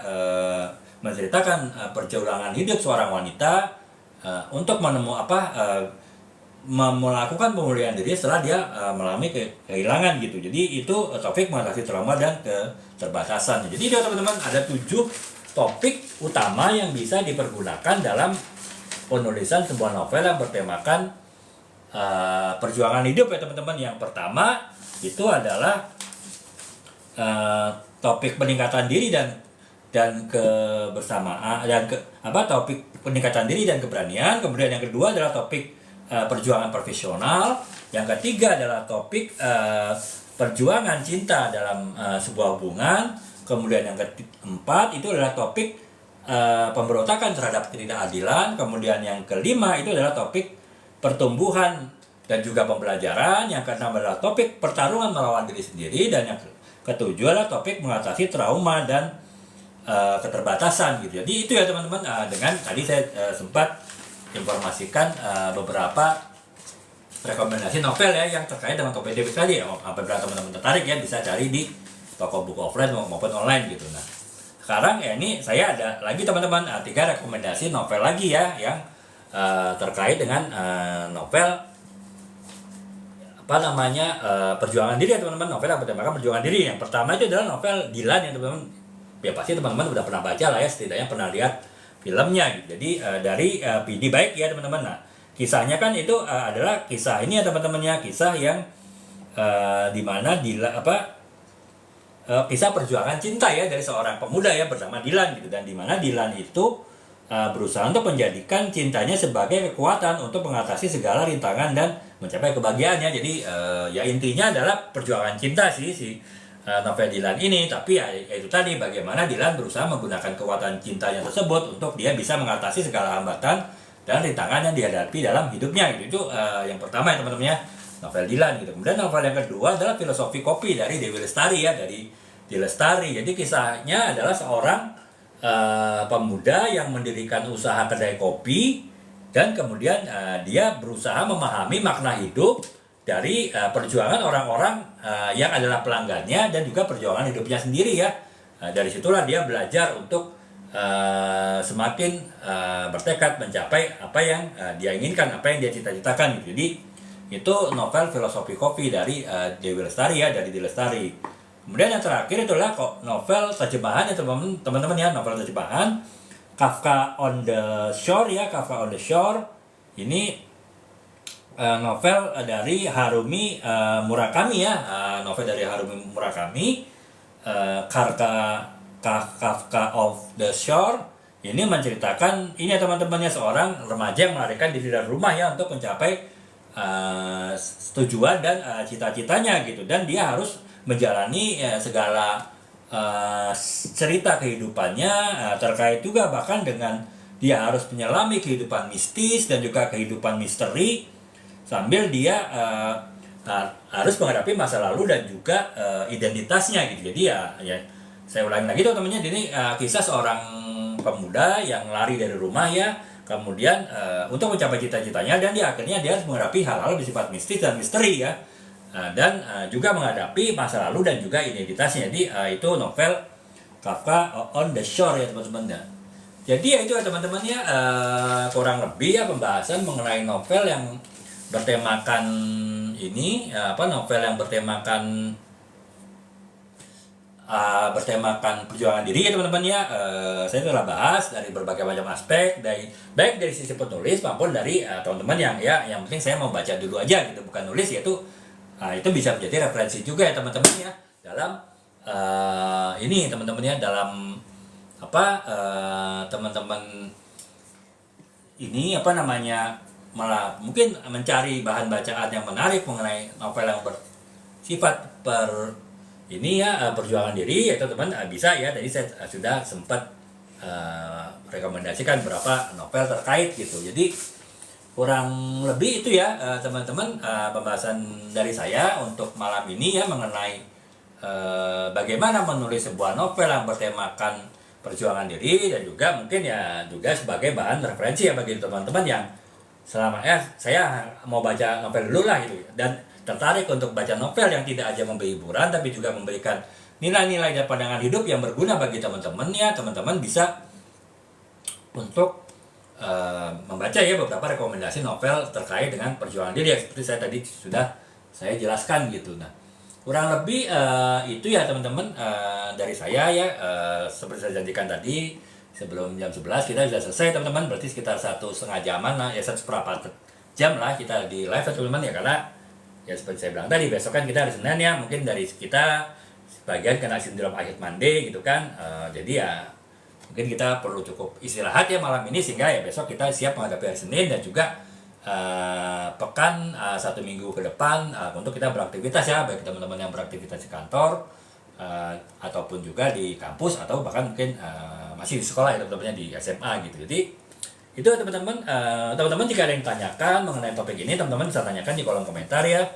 Menceritakan perjalanan hidup seorang wanita untuk melakukan pemulihan diri setelah dia mengalami kehilangan gitu. Jadi itu topik mengatasi trauma dan keterbatasan. Jadi teman-teman ada 7 topik utama yang bisa dipergunakan dalam penulisan sebuah novel yang bertemakan perjuangan hidup ya teman-teman. Yang pertama itu adalah topik peningkatan diri dan kebersamaan topik peningkatan diri dan keberanian. Kemudian yang kedua adalah topik perjuangan profesional. Yang ketiga adalah topik perjuangan cinta dalam sebuah hubungan. Kemudian yang keempat itu adalah topik pemberontakan terhadap ketidakadilan. Kemudian yang kelima itu adalah topik pertumbuhan dan juga pembelajaran. Yang keenam adalah topik pertarungan melawan diri sendiri, dan yang ketujuh adalah topik mengatasi trauma dan keterbatasan gitu. Jadi itu ya teman-teman, dengan tadi saya sempat informasikan beberapa rekomendasi novel ya yang terkait dengan topik tadi. Apabila teman-teman tertarik ya bisa cari di toko buku offline maupun online gitu. Nah, sekarang ya ini saya ada lagi teman-teman 3 rekomendasi novel lagi ya yang terkait dengan novel perjuangan diri ya teman-teman. Novel yang bertemakan perjuangan diri. Yang pertama itu adalah novel Dilan yang teman-teman ya pasti teman-teman udah pernah baca lah ya, setidaknya pernah lihat filmnya gitu. Jadi dari PD Baik ya teman-teman. Nah, kisahnya kan itu adalah kisah ini ya teman-temannya, kisah yang dimana kisah perjuangan cinta ya dari seorang pemuda ya bernama Dilan gitu, dan dimana Dilan itu berusaha untuk menjadikan cintanya sebagai kekuatan untuk mengatasi segala rintangan dan mencapai kebahagiaannya. Jadi ya intinya adalah perjuangan cinta si novel Dilan ini, tapi ya itu tadi bagaimana Dilan berusaha menggunakan kekuatan cintanya tersebut untuk dia bisa mengatasi segala hambatan dan rintangan yang dihadapi dalam hidupnya gitu. Itu yang pertama ya teman-teman ya, novel Dilan gitu. Kemudian novel yang kedua adalah Filosofi Kopi dari Dewi Lestari ya, dari Dewi Lestari. Jadi kisahnya adalah seorang pemuda yang mendirikan usaha kedai kopi, dan kemudian dia berusaha memahami makna hidup dari perjuangan orang-orang yang adalah pelanggannya dan juga perjuangan hidupnya sendiri ya. Dari situlah dia belajar untuk semakin bertekad mencapai apa yang dia inginkan, apa yang dia cita-citakan gitu. Jadi itu novel Filosofi Kopi dari Dewi Lestari ya, dari Dewi Lestari. Kemudian yang terakhir itulah novel terjemahan ya teman-teman ya, novel terjemahan Kafka on the Shore ya, Kafka on the Shore. Ini novel dari Harumi Murakami ya, novel dari Harumi Murakami, Kafka of the Shore. Ini menceritakan ini ya teman-temannya, seorang remaja yang melarikan diri dari rumah ya untuk mencapai tujuan dan cita-citanya gitu, dan dia harus menjalani segala cerita kehidupannya terkait juga bahkan dengan dia harus menyelami kehidupan mistis dan juga kehidupan misteri, sambil dia harus menghadapi masa lalu dan juga identitasnya gitu. Jadi ya saya ulangi lagi teman-temannya, ini kisah seorang pemuda yang lari dari rumah ya, kemudian untuk mencapai cita-citanya, dan akhirnya dia harus menghadapi hal-hal bersifat mistis dan misteri ya, dan juga menghadapi masa lalu dan juga identitasnya. Jadi itu novel Kafka on the Shore ya teman-teman ya. Jadi ya itu ya teman-teman ya, kurang lebih ya pembahasan mengenai novel yang bertemakan ini, novel yang bertemakan perjuangan diri ya teman-teman ya. Saya telah bahas dari berbagai macam aspek, baik dari sisi penulis maupun dari teman-teman yang penting saya mau baca dulu aja gitu, bukan nulis, yaitu itu bisa menjadi referensi juga ya teman-teman ya dalam ini teman-teman ya, dalam teman-teman ini malah mungkin mencari bahan bacaan yang menarik mengenai novel yang bersifat perjuangan diri ya teman-teman, bisa ya. Tadi saya sudah sempat rekomendasikan beberapa novel terkait gitu. Jadi kurang lebih itu ya teman-teman, pembahasan dari saya untuk malam ini ya mengenai bagaimana menulis sebuah novel yang bertemakan perjuangan diri, dan juga mungkin ya juga sebagai bahan referensi ya bagi teman-teman yang selama saya mau baca novel dulu lah gitu, dan tertarik untuk baca novel yang tidak aja memberi hiburan tapi juga memberikan nilai-nilai dan pandangan hidup yang berguna bagi teman-teman ya. Teman-teman bisa untuk membaca ya beberapa rekomendasi novel terkait dengan perjuangan diri ya, seperti saya tadi sudah saya jelaskan gitu. Nah, kurang lebih itu ya teman-teman dari saya ya. Seperti saya janjikan tadi, sebelum jam 11 kita sudah selesai teman-teman, berarti sekitar 1,5 jaman lah ya, 1/4 jam lah kita di live ya teman-teman ya, karena ya seperti saya bilang tadi, besok kan kita hari Senin ya, mungkin dari kita sebagian kena sindrom akhir Monday gitu kan, jadi ya mungkin kita perlu cukup istirahat ya malam ini, sehingga ya besok kita siap menghadapi hari Senin dan juga pekan 1 minggu ke depan untuk kita beraktivitas ya, baik teman-teman yang beraktivitas di kantor ataupun juga di kampus, atau bahkan mungkin masih di sekolah ya teman-temannya di SMA gitu. Jadi Itu teman-teman, teman-teman jika ada yang tanyakan mengenai topik ini, teman-teman bisa tanyakan di kolom komentar ya.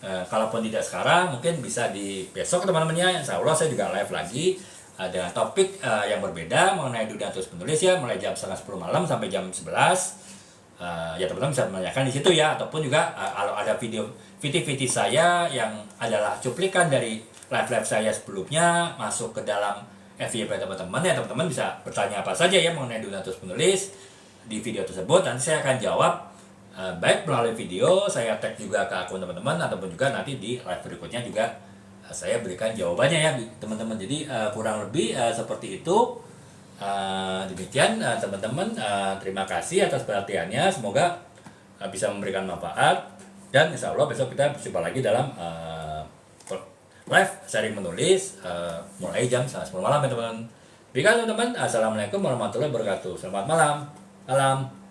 Kalaupun tidak sekarang, mungkin bisa di besok teman-temannya. Insya Allah saya juga live lagi ada topik yang berbeda mengenai dunia terus menulis ya, mulai jam setengah 10 malam sampai jam 11. Ya teman-teman bisa menanyakan di situ ya, ataupun juga kalau ada video saya yang adalah cuplikan dari live saya sebelumnya masuk ke dalam FYP teman-teman ya, teman-teman bisa bertanya apa saja ya mengenai dunia terus menulis di video tersebut. Nanti saya akan jawab baik melalui video, saya tag juga ke akun teman-teman, ataupun juga nanti di live berikutnya juga saya berikan jawabannya ya teman-teman. Jadi kurang lebih seperti itu. Demikian teman-teman, terima kasih atas perhatiannya, semoga bisa memberikan manfaat, dan insya Allah besok kita berjumpa lagi dalam live sharing menulis mulai jam 10 malam ya teman-teman. Baiklah teman-teman, assalamualaikum warahmatullahi wabarakatuh. Selamat malam. Salam.